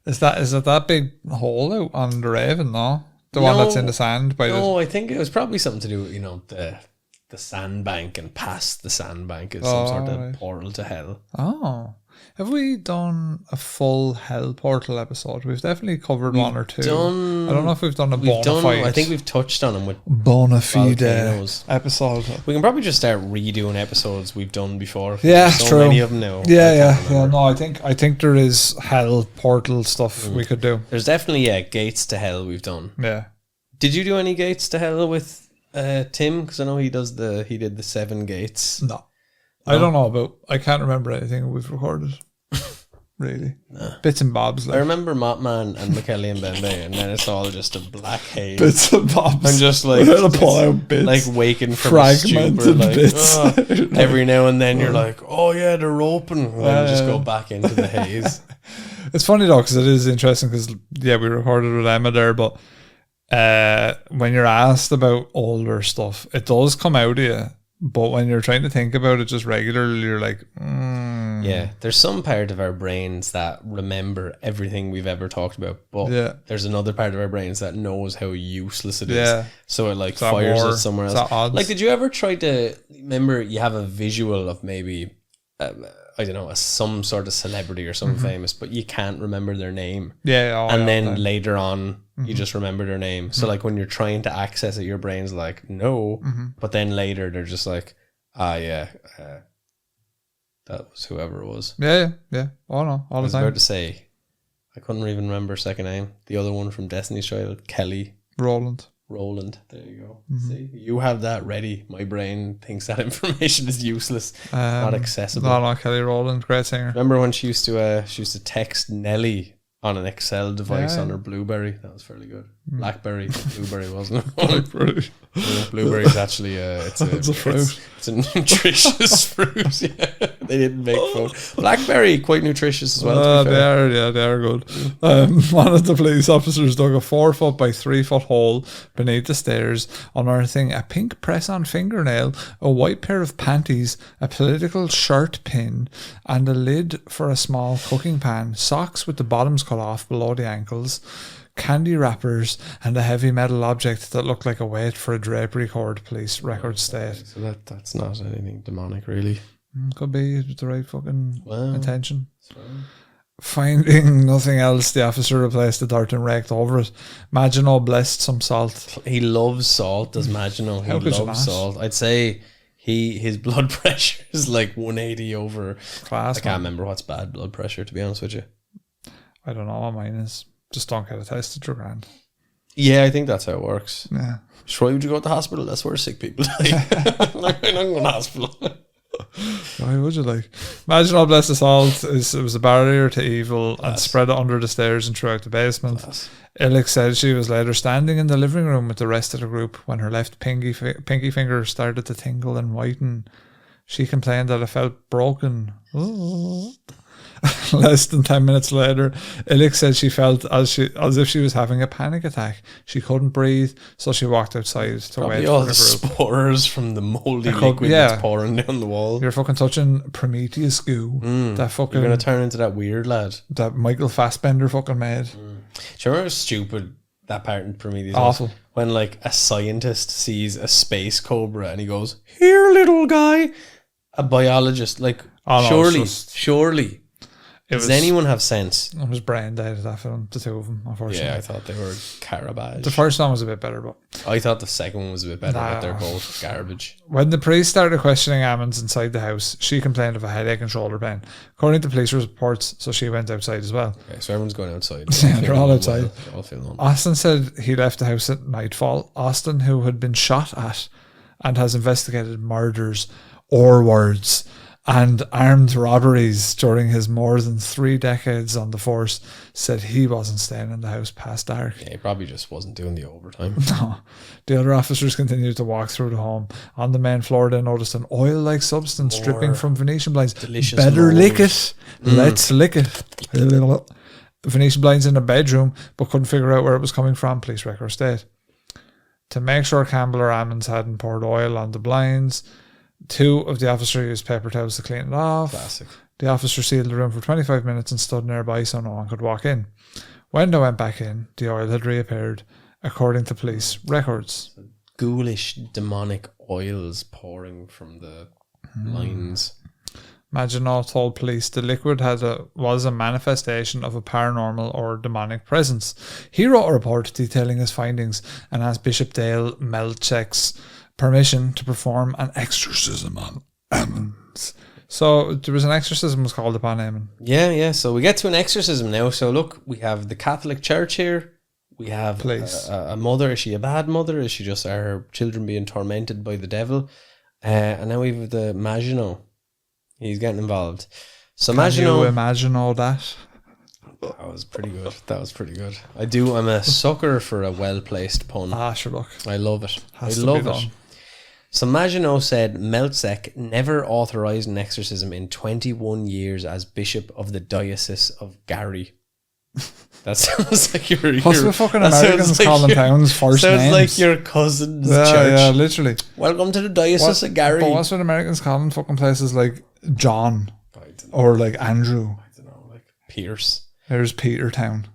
Is it that big hole out on the Raven, no? The one that's in the sand? No, I think it was probably something to do with, the sandbank, and past the sandbank is some sort of portal to hell. Oh. Have we done a full hell portal episode? We've definitely covered one or two. I don't know if we've done a bona fide. I think we've touched on them with bona fide episode. We can probably just start redoing episodes we've done before. Yeah, so true. Many of them now. Yeah. No, I think there is hell portal stuff we could do. There's definitely gates to hell we've done. Yeah. Did you do any gates to hell with Tim? Because I know he did the 7 gates. No. I don't know I can't remember anything we've recorded. Really. Nah. Bits and bobs. I remember Mopman and McKelly and Bembe, and then it's all just a black haze. Bits and bobs. I'm just like pull out bits. Like waking from a stupor, bits. Every now and then you're like, oh yeah, they're open, and then just go back into the haze. It's funny though, because it is interesting, because we recorded with Emma there, but when you're asked about older stuff, it does come out of you. But when you're trying to think about it just regularly, you're like, Yeah, there's some part of our brains that remember everything we've ever talked about, but there's another part of our brains that knows how useless it is. So it fires it somewhere else. Like, did you ever try to remember? You have a visual of maybe I don't know, some sort of celebrity or someone famous, but you can't remember their name. Then later on, you just remember their name. So like when you're trying to access it, your brain's like, no. But then later they're just like, that was whoever it was. Yeah. Oh no, all the time. I was about to say, I couldn't even remember her second name. The other one from Destiny's Child, Kelly. Roland, there you go. See, you have that ready. My brain thinks that information is useless, not accessible. No, Kelly Rowland, great singer. Remember when she used to text Nelly on an Excel device on her BlueBerry? That was fairly good. Blackberry, BlueBerry wasn't it? Blackberry. Blueberry is actually it's a fruit. It's a nutritious fruit. Yeah. They didn't make phone. Blackberry, quite nutritious as well. They are good. One of the police officers dug a 4-foot by 3-foot hole beneath the stairs, unearthing a pink press-on fingernail, a white pair of panties, a political shirt pin, and a lid for a small cooking pan, socks with the bottoms cut off below the ankles, candy wrappers, and a heavy metal object that looked like a weight for a drapery cord, police records state. So that's not anything demonic, really. Could be the right fucking intention. Finding nothing else, the officer replaced the dirt and raked over it. Maginot blessed some salt. He loves salt, does Maginot. He loves salt. I'd say his blood pressure is like 180 over. Class. I can't remember what's bad blood pressure, to be honest with you. I don't know what mine is. Just don't get it tested, you're grand. Yeah, I think that's how it works. Yeah. Why would you go to the hospital? That's where sick people die. Like, I'm not going to the hospital. Why would you like? Imagine all blessed salt it was a barrier to evil and spread it under the stairs and throughout the basement. Illich said she was later standing in the living room with the rest of the group when her left pinky finger started to tingle and whiten. She complained that it felt broken. Ooh. Less than 10 minutes later, Illich said she felt as if she was having a panic attack. She couldn't breathe, so she walked outside to probably wait all for the group. Spores from the moldy liquid that's pouring down the wall. You're fucking touching Prometheus goo. That fucking, you're going to turn into that weird lad that Michael Fassbender fucking made. Do you remember how stupid that part in Prometheus awful was? When like a scientist sees a space cobra and he goes, "Here, little guy." A biologist, like, surely. Does anyone have sense? I was brain dead at that film, the two of them, unfortunately. Yeah, I thought they were garbage. The first one was a bit better, but I thought the second one was a bit better, but they're both garbage. When the police started questioning Ammons inside the house, she complained of a headache and shoulder pain. According to police reports, so she went outside as well. Okay, so everyone's going outside. Yeah, they're all outside. They're all feeling Austin said he left the house at nightfall. Austin, who had been shot at and has investigated murders, words, and armed robberies during his more than 3 decades on the force, said he wasn't staying in the house past dark. Yeah, he probably just wasn't doing the overtime. No. The other officers continued to walk through the home. On the main floor, they noticed an oil-like substance dripping from Venetian blinds. Delicious. Better lick it. Let's lick it. Venetian blinds in the bedroom, but couldn't figure out where it was coming from, police records state. To make sure Campbell or Ammons hadn't poured oil on the blinds, 2 of the officers used paper towels to clean it off. Classic. The officer sealed the room for 25 minutes and stood nearby so no one could walk in. When they went back in, the oil had reappeared. according to police records. Ghoulish demonic oils pouring from the lines. Maginot told police the liquid was a manifestation of a paranormal or demonic presence. He wrote a report detailing his findings and asked Bishop Dale Melchek's permission to perform an exorcism on Ammons. So there was an exorcism was called upon Ammon. Yeah. So we get to an exorcism now. So look, we have the Catholic Church here. We have a mother. Is she a bad mother? Is she just her children being tormented by the devil? And now we have the Maginot. He's getting involved. So Can you imagine all that? That was pretty good. I'm a sucker for a well-placed pun. Sure, look. I love it. I love it. So Maginot said Melchek never authorized an exorcism in 21 years as Bishop of the Diocese of Gary. That sounds like What's the fucking Americans calling towns first sounds names? Like your cousin's church. Yeah, literally. Welcome to the Diocese of Gary. But what's what Americans calling fucking places like John or like Andrew? I don't know, like Pierce. There's Petertown.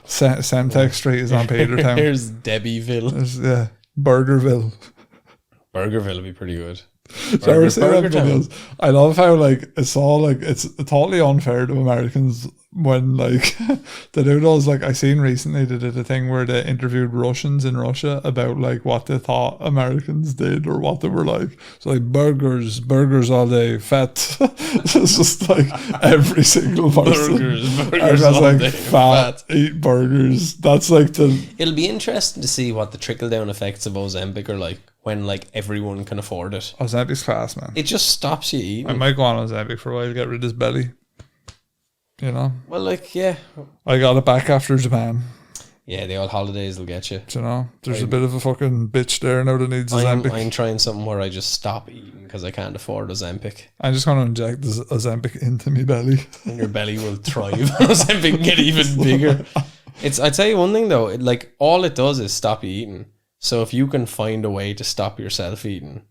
Semtex Street is on Petertown. There's Debbie'ville. There's Burgerville. Burgerville would be pretty good. I love how like it's all like it's totally unfair to Americans when like they do those, like I seen recently they did a thing where they interviewed Russians in Russia about like what they thought Americans did or what they were like. So like burgers all day, fat. It's just like every single person. Burgers all like day, fat, eat burgers. That's like It'll be interesting to see what the trickle down effects of Ozempic are like when like everyone can afford it. Ozempic's class, man. It just stops you eating. I might go on Ozempic for a while to get rid of this belly. You know? Well, like, yeah. I got it back after Japan. Yeah, the old holidays will get you. Do you know? There's a bit of a fucking bitch there now that needs Ozempic. I'm trying something where I just stop eating because I can't afford Ozempic. I'm just going to inject this Ozempic into my belly. And your belly will thrive. Ozempic can get even bigger. I tell you one thing though, like all it does is stop you eating. So if you can find a way to stop yourself eating,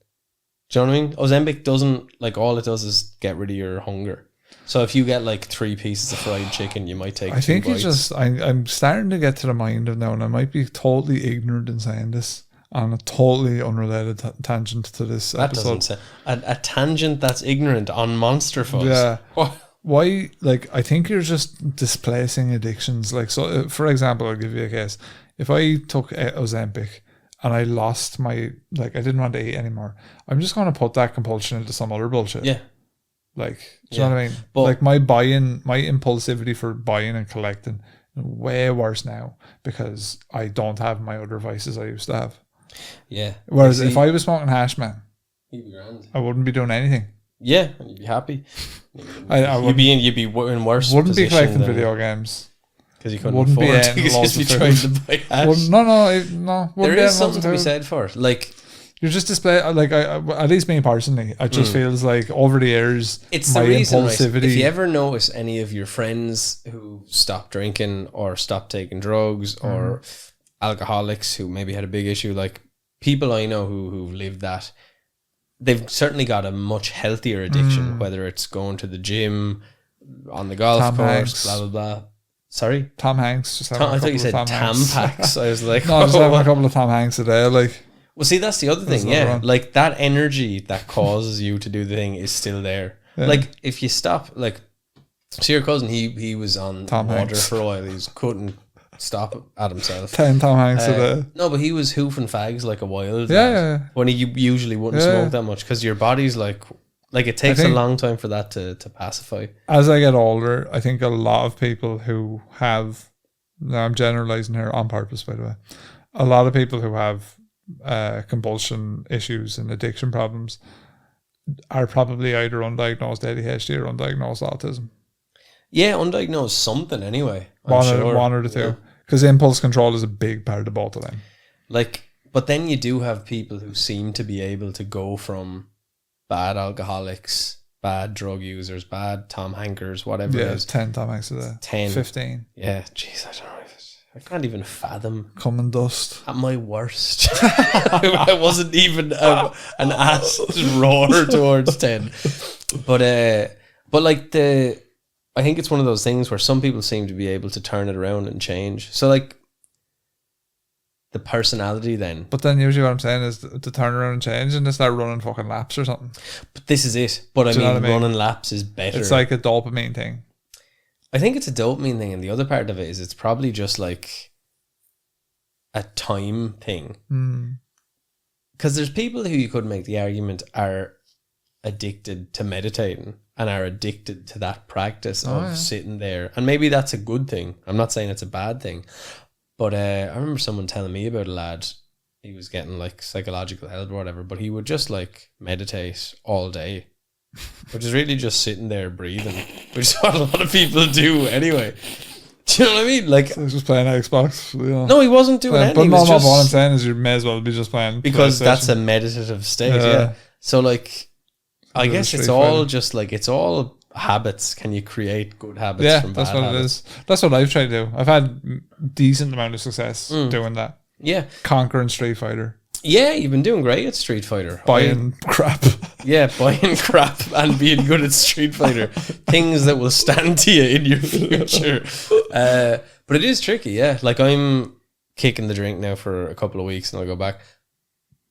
do you know what I mean? Ozempic doesn't, like all it does is get rid of your hunger. So if you get like 3 pieces of fried chicken, you might take 2 bites. I think it's just, I'm starting to get to the mind of now, and I might be totally ignorant in saying this on a totally unrelated tangent to this that episode. Doesn't say, a tangent that's ignorant on monster fucks. Yeah. What? Why, like, I think you're just displacing addictions. Like, so for example, I'll give you a case. If I took Ozempic and I lost my, like, I didn't want to eat anymore, I'm just going to put that compulsion into some other bullshit. Yeah. Like, do you know what I mean? But like my impulsivity for buying and collecting way worse now because I don't have my other vices I used to have. Yeah. Whereas if I was smoking hash, man, you'd be grand. I wouldn't be doing anything. Yeah, and you'd be happy. You'd be in worse. Wouldn't be collecting video games because you couldn't afford it. Because you'd be trying to buy hash. No. There is something to be said for it. Like. You're just like at least me personally, it just feels like over the years it's my the reason, impulsivity. Right? If you ever notice any of your friends who stopped drinking or stopped taking drugs or alcoholics who maybe had a big issue, like people I know who've lived that, they've certainly got a much healthier addiction. Whether it's going to the gym, on the golf course, Hanks. Blah blah blah. Sorry, Tom Hanks. I thought you said Tampax. I was like, no, I was having a couple of Tom Hanks a day, like. Well, see, that's the other thing, yeah. Like, that energy that causes you to do the thing is still there. Yeah. Like, if you stop, like, see your cousin, he was on Tom water Hanks. for a while. He couldn't stop at himself. 10 Tom Hanks a day. No, but he was hoofing fags like a wild. Yeah. When he usually wouldn't smoke that much because your body's like it takes a long time for that to pacify. As I get older, I think a lot of people who have, now I'm generalizing here on purpose, by the way, a lot of people who have compulsion issues and addiction problems are probably either undiagnosed ADHD or undiagnosed autism. Yeah, undiagnosed something anyway. One or the two. Because impulse control is a big part of both of them. Like, but then you do have people who seem to be able to go from bad alcoholics, bad drug users, bad Tom Hankers, whatever it is. 10 Tom Hanks a day. 10. 15. Yeah, jeez, I don't know. I can't even fathom. Common dust. At my worst. I wasn't even an ass roar towards 10. But like I think it's one of those things where some people seem to be able to turn it around and change. So like the personality then. But then usually what I'm saying is the turnaround and change and they start running fucking laps or something. But this is it. But I mean, running laps is better. It's like a dopamine thing. I think it's a dopamine thing, and the other part of it is it's probably just like a time thing. Because there's people who you could make the argument are addicted to meditating and are addicted to that practice of sitting there. And maybe that's a good thing. I'm not saying it's a bad thing. But I remember someone telling me about a lad. He was getting like psychological help or whatever, but he would just like meditate all day. Which is really just sitting there breathing, which is what a lot of people do anyway. Do you know what I mean? Like, so he's just playing Xbox. No, he wasn't doing anything. But what I'm saying is you may as well be just playing. Because that's a meditative state, yeah. So like, I guess it's all just like, it's all habits. Can you create good habits from bad habits? Yeah, that's what it is. That's what I've tried to do. I've had decent amount of success doing that. Yeah. Conquering Street Fighter. Yeah, you've been doing great at Street Fighter. Buying crap. Yeah, buying crap and being good at Street Fighter. Things that will stand to you in your future. But it is tricky, yeah. Like, I'm kicking the drink now for a couple of weeks and I'll go back.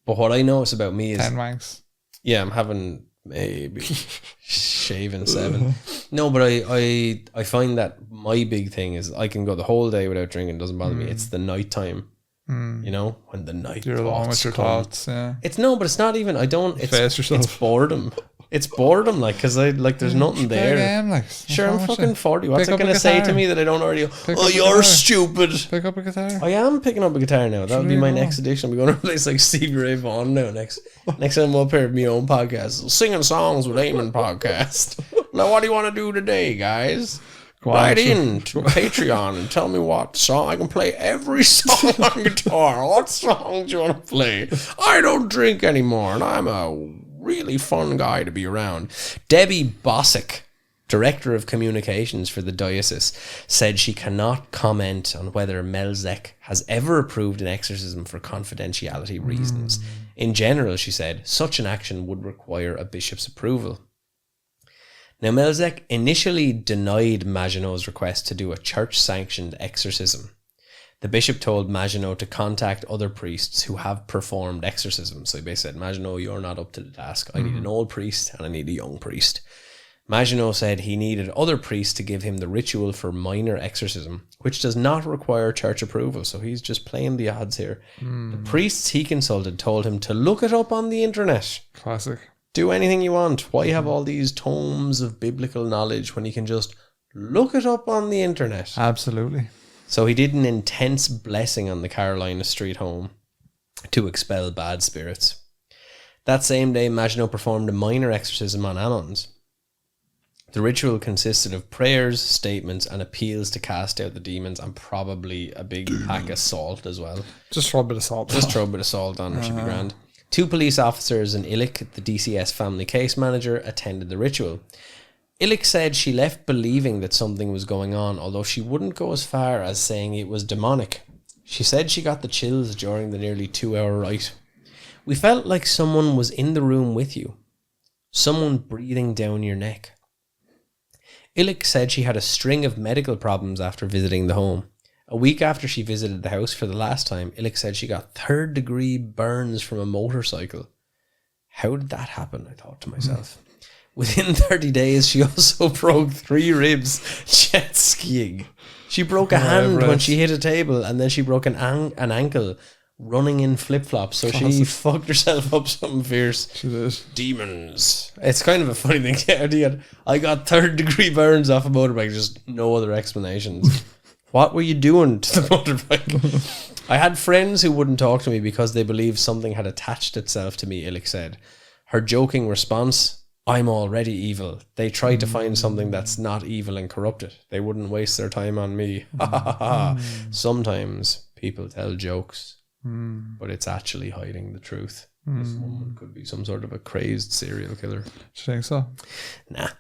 But what I notice about me is... 10 wanks. Yeah, I'm having maybe shaving 7. No, but I find that my big thing is I can go the whole day without drinking. It doesn't bother me. It's the night time. You know, when the night you're alone with your thoughts, yeah. It's but it's not even. I don't. It's face yourself. It's boredom. It's boredom, like, because there's nothing there. Game, like, sure, I'm fucking 40. What's it gonna say to me that I don't already? Oh, you're stupid. Pick up a guitar. I am picking up a guitar now. That would be my next addiction. I'll be going to a place like Stevie Ray Vaughan now. Next time I'm up here with my own podcast, singing songs with Eamon podcast. Now, what do you want to do today, guys? Write in to Patreon and tell me what song. I can play every song on guitar. What song do you want to play? I don't drink anymore and I'm a really fun guy to be around. Debbie Bosick, Director of Communications for the diocese, said she cannot comment on whether Melzek has ever approved an exorcism for confidentiality reasons. In general, she said, such an action would require a bishop's approval. Now, Melzek initially denied Maginot's request to do a church-sanctioned exorcism. The bishop told Maginot to contact other priests who have performed exorcisms. So he basically said, Maginot, you're not up to the task. I need an old priest and I need a young priest. Maginot said he needed other priests to give him the ritual for minor exorcism, which does not require church approval. So he's just playing the odds here. The priests he consulted told him to look it up on the internet. Classic. Do anything you want. Why have all these tomes of biblical knowledge when you can just look it up on the internet? Absolutely. So he did an intense blessing on the Carolina Street home to expel bad spirits. That same day, Maginot performed a minor exorcism on Ammons. The ritual consisted of prayers, statements, and appeals to cast out the demons, and probably a big pack of salt as well. Just throw a bit of salt. Just throw a bit of salt on, it should be grand. 2 police officers and Illich, the DCS family case manager, attended the ritual. Illich said she left believing that something was going on, although she wouldn't go as far as saying it was demonic. She said she got the chills during the nearly 2-hour rite. We felt like someone was in the room with you. Someone breathing down your neck. Illich said she had a string of medical problems after visiting the home. A week after she visited the house for the last time, Illich said she got 3rd-degree burns from a motorcycle. How did that happen? I thought to myself. Within 30 days, she also broke 3 ribs jet skiing. She broke a hand when she hit a table, and then she broke an ankle running in flip-flops. So she fucked herself up something fierce. She did. Demons. It's kind of a funny thing. I got 3rd-degree burns off a motorbike, just no other explanations. What were you doing to the motorbike? I had friends who wouldn't talk to me because they believed something had attached itself to me, Illich said. Her joking response, I'm already evil. They tried to find something that's not evil and corrupted. They wouldn't waste their time on me. Sometimes people tell jokes, but it's actually hiding the truth. This woman could be some sort of a crazed serial killer. Do you think so? Nah.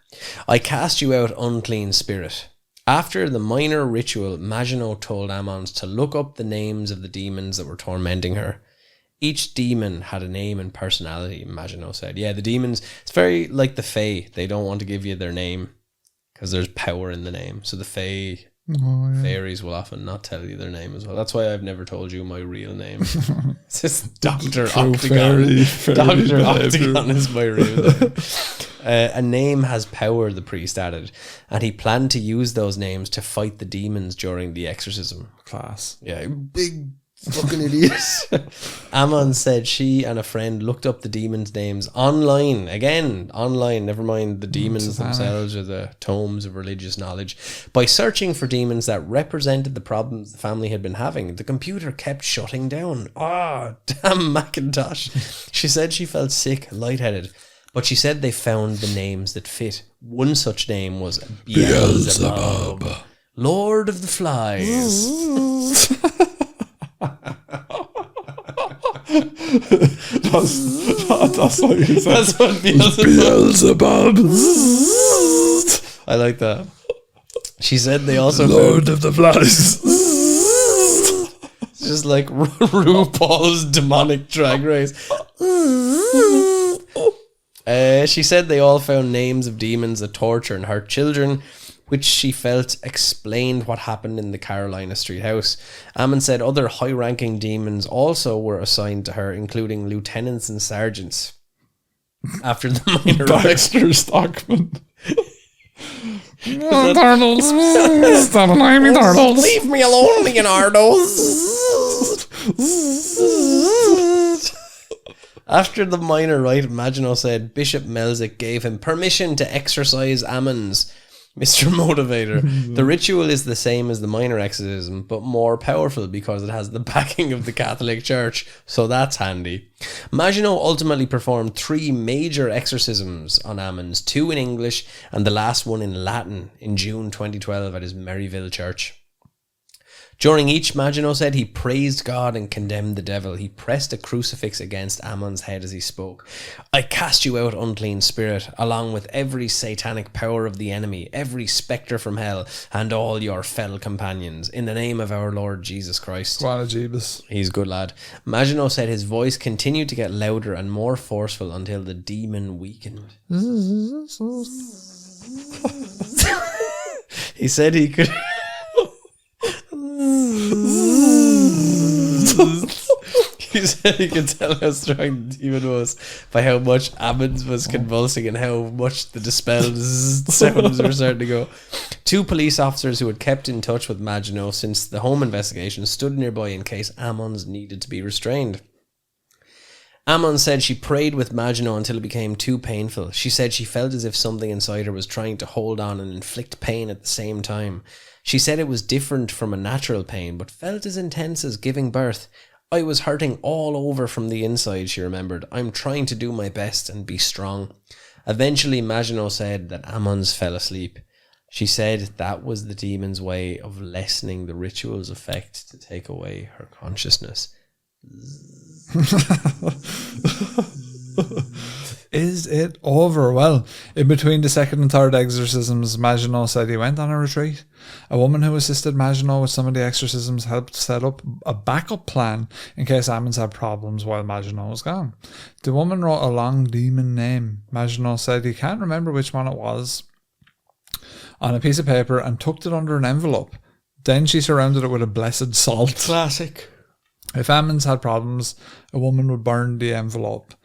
I cast you out, unclean spirit. After the minor ritual, Maginot told Ammons to look up the names of the demons that were tormenting her. Each demon had a name and personality, Maginot said. Yeah, the demons, it's very like the Fae. They don't want to give you their name because there's power in the name. So the Fae Oh, yeah. Fairies will often not tell you their name as well. That's why I've never told you my real name. It's just Dr. Octagon. Fairy Dr. behavior. Octagon is my real name. A name has power, the priest added, and he planned to use those names to fight the demons during the exorcism. Class. Yeah, big fucking idiots. Ammons said she and a friend looked up the demons' names online. Again, online, never mind the demons themselves or the tomes of religious knowledge. By searching for demons that represented the problems the family had been having, the computer kept shutting down. Damn Macintosh. She said she felt sick, lightheaded, but she said they found the names that fit. One such name was Beelzebub, Lord of the Flies. That's what you said. That's what Beelzebub. I like that. She said they also Lord of the Flies. It's just like RuPaul's demonic drag race. She said they all found names of demons that torture and hurt children, which she felt explained what happened in the Carolina Street house. Ammon said other high-ranking demons also were assigned to her, including lieutenants and sergeants. After the minor Baxter Stockman. Leonardo's. Leave me alone, Leonardo's. After the minor rite, Maginot said Bishop Melzick gave him permission to exorcise Ammons, Mr. Motivator. The ritual is the same as the minor exorcism, but more powerful because it has the backing of the Catholic Church, so that's handy. Maginot ultimately performed 3 major exorcisms on Ammons, 2 in English and the last one in Latin in June 2012 at his Maryville church. During each, Maginot said he praised God and condemned the devil. He pressed a crucifix against Ammon's head as he spoke. I cast you out, unclean spirit, along with every satanic power of the enemy, every spectre from hell, and all your fell companions, in the name of our Lord Jesus Christ. He's a good lad. Maginot said his voice continued to get louder and more forceful until the demon weakened. He said he could... He said he could tell how strong the demon was by how much Ammons was convulsing and how much the dispelled sounds were starting to go. 2 police officers who had kept in touch with Maginot since the home investigation stood nearby in case Ammons needed to be restrained. Ammon said she prayed with Maginot until it became too painful. She said she felt as if something inside her was trying to hold on and inflict pain at the same time. She said it was different from a natural pain, but felt as intense as giving birth. I was hurting all over from the inside, she remembered. I'm trying to do my best and be strong. Eventually, Maginot said that Ammons fell asleep. She said that was the demon's way of lessening the ritual's effect to take away her consciousness. Is it over? Well, in between the second and third exorcisms, Maginot said he went on a retreat. A woman who assisted Maginot with some of the exorcisms helped set up a backup plan in case Ammons had problems while Maginot was gone. The woman wrote a long demon name. Maginot said he can't remember which one it was on a piece of paper and tucked it under an envelope. Then she surrounded it with a blessed salt. Classic. If Ammons had problems, a woman would burn the envelope.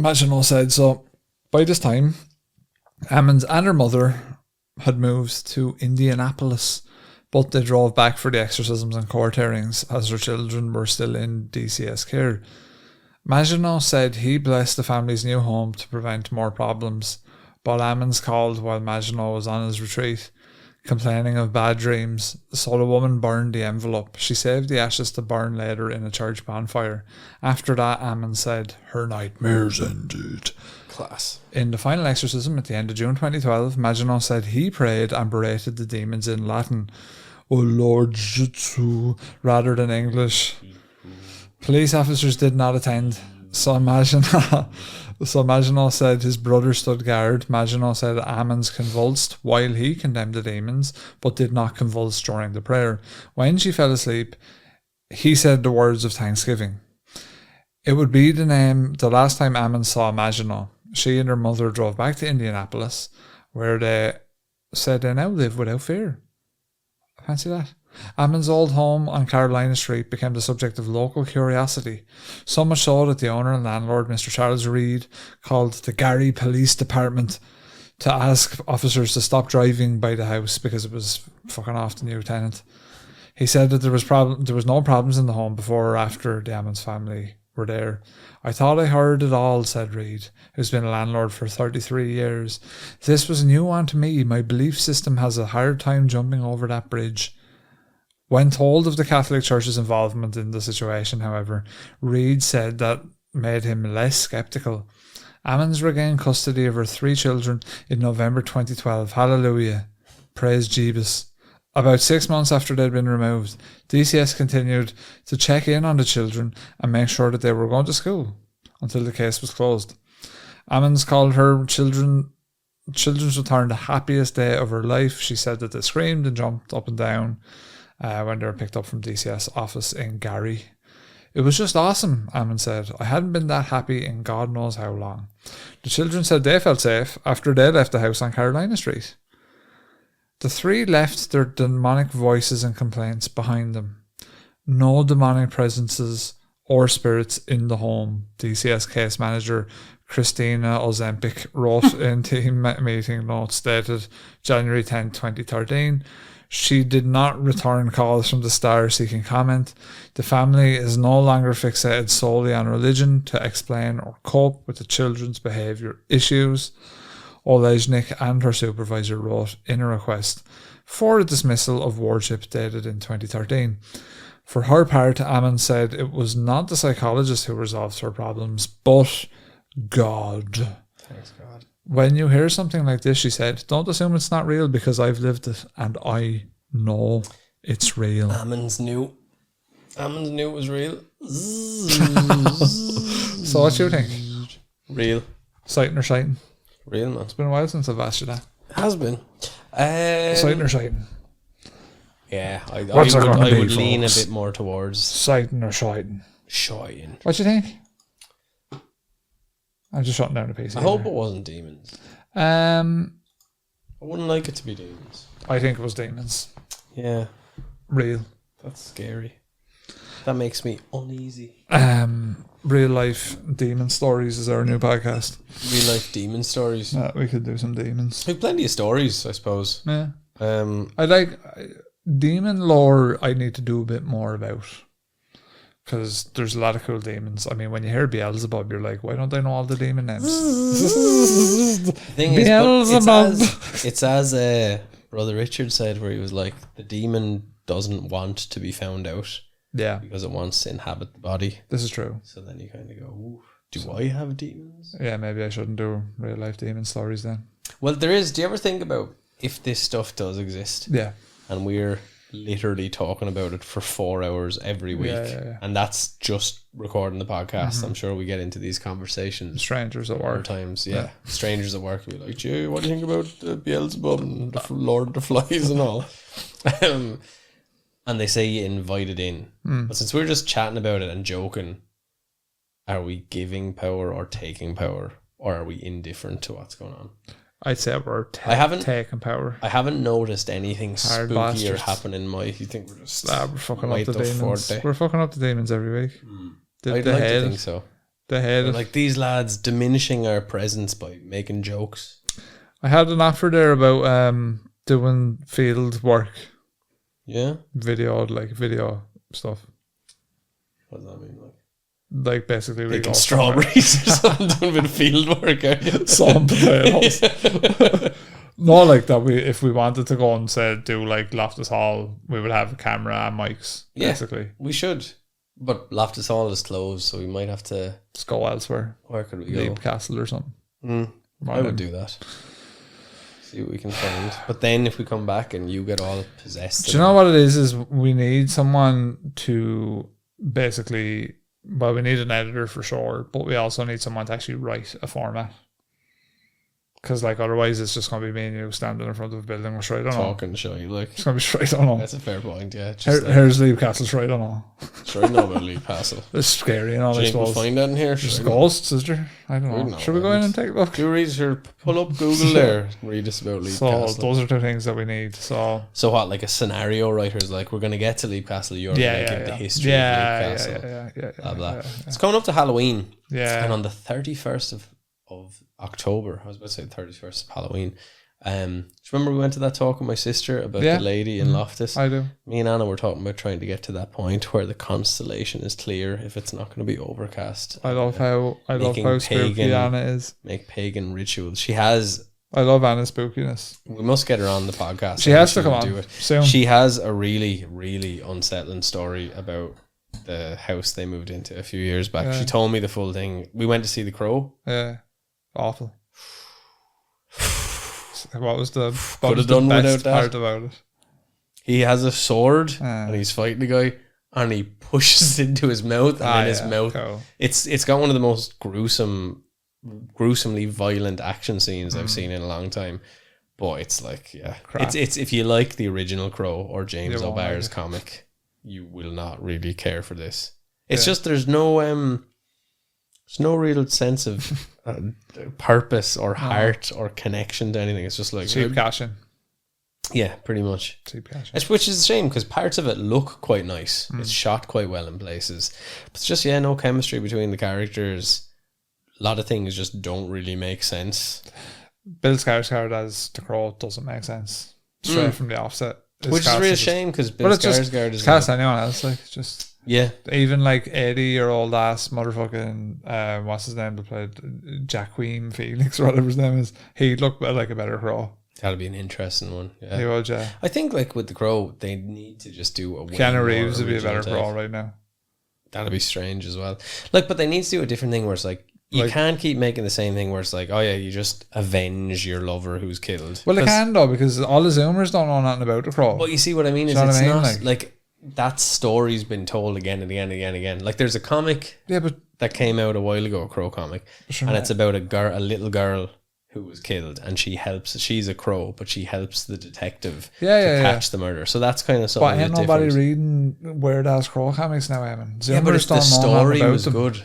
Maginot said so. By this time, Ammons and her mother had moved to Indianapolis, but they drove back for the exorcisms and court hearings as their children were still in DCS care. Maginot said he blessed the family's new home to prevent more problems, but Ammons called while Maginot was on his retreat, complaining of bad dreams, so the woman burned the envelope. She saved the ashes to burn later in a church bonfire. After that, Ammon said her nightmares ended. Class. In the final exorcism at the end of June 2012, Maginot said he prayed and berated the demons in Latin, "O Lord Jutsu," rather than English. Police officers did not attend, so Maginot said his brother stood guard. Maginot said Ammons convulsed while he condemned the demons, but did not convulse during the prayer. When she fell asleep, he said the words of thanksgiving. It would be the last time Ammons saw Maginot. She and her mother drove back to Indianapolis, where they said they now live without fear. Fancy that. Ammons' old home on Carolina Street became the subject of local curiosity, so much so that the owner and landlord, Mr. Charles Reed, called the Gary Police Department to ask officers to stop driving by the house because it was fucking off the new tenant. He said that there was no problems in the home before or after the Ammons family were there. I thought I heard it all, said Reed, who's been a landlord for 33 years. This was a new one to me. My belief system has a hard time jumping over that bridge. When told of the Catholic Church's involvement in the situation, however, Reed said that made him less sceptical. Ammons regained custody of her 3 children in November 2012. Hallelujah. Praise Jeebus. About 6 months after they'd been removed, DCS continued to check in on the children and make sure that they were going to school until the case was closed. Ammons called her children's return the happiest day of her life. She said that they screamed and jumped up and down when they were picked up from DCS office in Gary. It was just awesome, Ammon said. I hadn't been that happy in God knows how long. The children said they felt safe after they left the house on Carolina Street. The 3 left their demonic voices and complaints behind them. No demonic presences or spirits in the home, DCS case manager Christina Ozempic wrote in team meeting notes dated January 10, 2013. She did not return calls from the star seeking comment. The family is no longer fixated solely on religion to explain or cope with the children's behaviour issues. Olejnik and her supervisor wrote in a request for a dismissal of wardship dated in 2013. For her part, Ammon said it was not the psychologist who resolved her problems, but God. Thanks, God. When you hear something like this, she said, don't assume it's not real because I've lived it and I know it's real. Ammons knew it was real. So what do you think? Real. Sighting or sighting? Real, man. It's been a while since I've asked you that. It has been. Sighting or sighting? Yeah, I What's it gonna be, would lean a folks? bit more towards Sighting or sighting? Shining. What do you think? I'm just shutting down the PC. I hope it wasn't demons. I wouldn't like it to be demons. think it was demons. Yeah, Real. that's scary. That makes me uneasy. Real life demon stories is our new podcast. Real life demon stories. We could do some demons. We have plenty of stories, I suppose. Yeah. I I like demon lore. I need to do a bit more about because there's a lot of cool demons. I mean, when you hear Beelzebub, you're like, why don't I know all the demon names? The thing is, Beelzebub. it's as Brother Richard said, where he was like, the demon doesn't want to be found out. Yeah, Because it wants to inhabit the body. this is true. So then you kind of go, ooh, do I have demons? Yeah, maybe I shouldn't do real life demon stories then. Well, there is. Do you ever think about if this stuff does exist Yeah, and we're literally talking about it for 4 hours every week, yeah. and that's just recording the podcast? I'm sure we get into these conversations strangers at other work. times. Yeah. Strangers at work will be like, gee, what do you think about Beelzebub and the Lord of the Flies and all? And they say you invited in. But since we're just chatting about it and joking, are we giving power or taking power? Or are we indifferent to what's going on? I'd say we're taking power. I haven't noticed anything Hard spookier bastards. happen in my... You think we're just... We're fucking right up the demons. forte? We're fucking up the demons every week. I'd like to think so. The head. But like these lads diminishing our presence by making jokes. I had an offer there about doing field work, Yeah? video stuff. What does that mean? Like basically we Picking go strawberries or something, doing a bit of field work, are you? some potatoes. No, like that. If we wanted to go and say do like Loftus Hall, we would have a camera and mics. Yeah. Basically, We should. But Loftus Hall is closed, so we might have to... just go elsewhere, Where could we go? Leap Castle or something. I would do that. See what we can find. But then if we come back and you get all possessed... Do you know what it is? Is we need someone to basically... Well, we need an editor for sure, but we also need someone to actually write a format. Because like otherwise it's just going to be me and you standing in front of a building with straight on. Talking shy, like. It's going to be straight on. That's a fair point, yeah. Here's Leave Castle straight on. Sure, I know about Leave Castle. It's scary and all. Do you think we'll find that in here? There's ghosts, is there? I don't know. Should we go in and take a look? Do read here. Pull up Google there. Read us about Leave Castle. So those are two things that we need. So what? Like a scenario writer's like, we're going to get to Leave Castle. You're going to give the history of Leave Castle. Blah blah. It's coming up to Halloween. Yeah. And on the 31st of October, I was about to say the 31st of Halloween. Do you remember we went to that talk with my sister about the lady in Loftus? I do. Me and Anna were talking about trying to get to that point where the constellation is clear if it's not going to be overcast. I love how spooky Anna is. Make pagan rituals. I love Anna's spookiness. We must get her on the podcast. She has to come on soon. She has a really, really unsettling story about the house they moved into a few years back. She told me the full thing. We went to see The Crow. Yeah. Awful. What was the best part about it? He has a sword and he's fighting the guy and he pushes it into his mouth and in his mouth it's got one of the most gruesomely violent action scenes I've seen in a long time. But it's like it's if you like the original Crow or James O'Barr's comic, you will not really care for this. It's just there's no real sense of purpose or heart or connection to anything. It's just like cheap cashing. Yeah, pretty much. Cheap cashing. Which is a shame because parts of it look quite nice. It's shot quite well in places. But it's just no chemistry between the characters. A lot of things just don't really make sense. Bill Skarsgård as the Crow doesn't make sense. Straight from the offset. Which is a real shame because Bill Skarsgård is cast anyone else just. Yeah. Even like 80-year-old ass motherfucking what's his name that played Jaquim Phoenix or whatever his name is, he'd look like a better Crow. That'd be an interesting one. Yeah. He would, yeah. I think like with the Crow they need to just do a Keanu Reeves would be a better Crow right now. That'd be strange as well. Like, but they need to do a different thing where it's like you can't keep making the same thing where it's like, oh yeah, you just avenge your lover who's killed. Well, they can though because all the Zoomers don't know nothing about the Crow. Well, you see what I mean? Is it's not like that story's been told again and again and again and again. Like there's a comic that came out a while ago, a Crow comic, and it's about a little girl who was killed and she's a Crow, but she helps the detective to catch the murder. So that's kind of something. But ain't nobody reading weird ass Crow comics now, Eamon. Zoomers but if the story was good.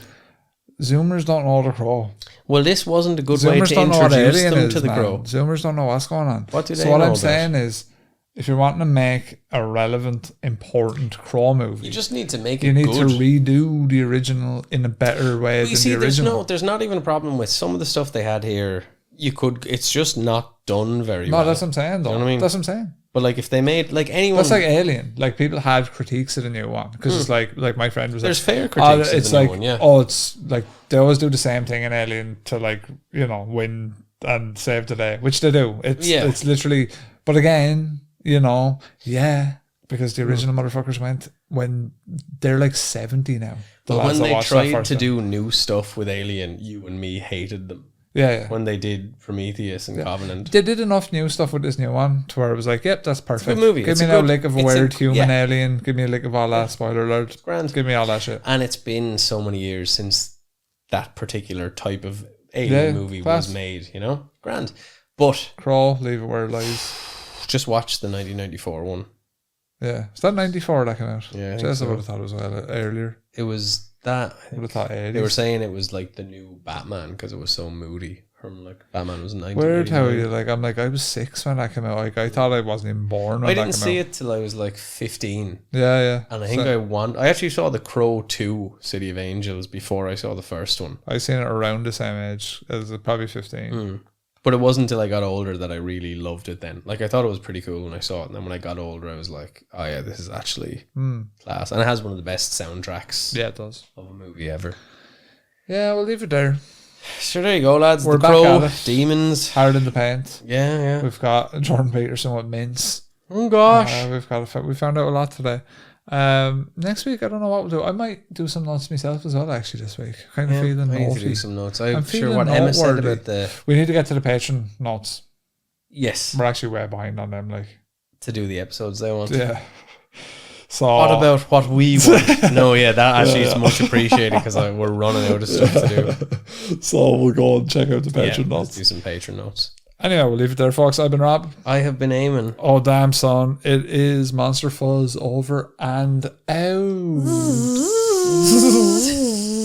Zoomers don't know the Crow. Well, this wasn't a good way to introduce them to the Crow. Zoomers don't know what's going on. What do they know? So what I'm saying is, if you're wanting to make a relevant, important Crow movie, you just need to make it good. You need to redo the original in a better way than the original. There's not even a problem with some of the stuff they had here. It's just not done very well. No, that's what I'm saying, though. You know what I mean? That's what I'm saying. But like if they made like anyone, that's like Alien. Like people had critiques of the new one because it's like my friend was. There's fair critiques. It's of the like new one, yeah. It's like they always do the same thing in Alien to like win and save the day, which they do. It's literally. But again, because the original motherfuckers went when they're like 70 now. But when they tried to do new stuff with Alien, you and me hated them. Yeah. When they did Prometheus and Covenant. They did enough new stuff with this new one to where it was like, yep, that's perfect. It's a good movie. Give me a lick of a weird human alien. Give me a lick of all that. Spoiler alert. Grand. Give me all that shit. And it's been so many years since that particular type of alien movie was made, Grand. But Crow, Leave It Where It Lies. Just watch the 1994 one. Yeah. Is that 94 that came out? Yeah. I would have thought it was earlier. It was that. I would have thought 80s. They were saying it was like the new Batman because it was so moody. From like Batman was 1989. Weird how you I was 6 when that came out. Like I thought I wasn't even born when I didn't see it till I was like 15. Yeah. And I think I actually saw The Crow 2 City of Angels before I saw the first one. I seen it around the same age as probably 15. But it wasn't until I got older that I really loved it then. Like I thought it was pretty cool when I saw it, and then when I got older I was like, oh yeah, this is actually class. And it has one of the best soundtracks it does of a movie ever. Yeah, we'll leave it there. Sure, there you go, lads. We're The Crow, Demons, Hard in the Paint. Yeah. We've got Jordan Peterson with Mince. Oh gosh, we found out a lot today. Next week I don't know what we'll do. I might do some notes myself as well. Actually, this week, feeling I need to do some notes. I'm sure what Emma said about we need to get to the patron notes. Yes, we're actually way behind on them. Like to do the episodes they want. Yeah. So What about what we want? No, yeah, that actually is much appreciated because we're running out of stuff to do. So we'll go and check out the Yeah, Patreon let's notes. do some Patreon notes. Anyway, we'll leave it there, folks. I've been Rob. I have been aiming. Oh, damn, son. It is Monster Fuzz over and out.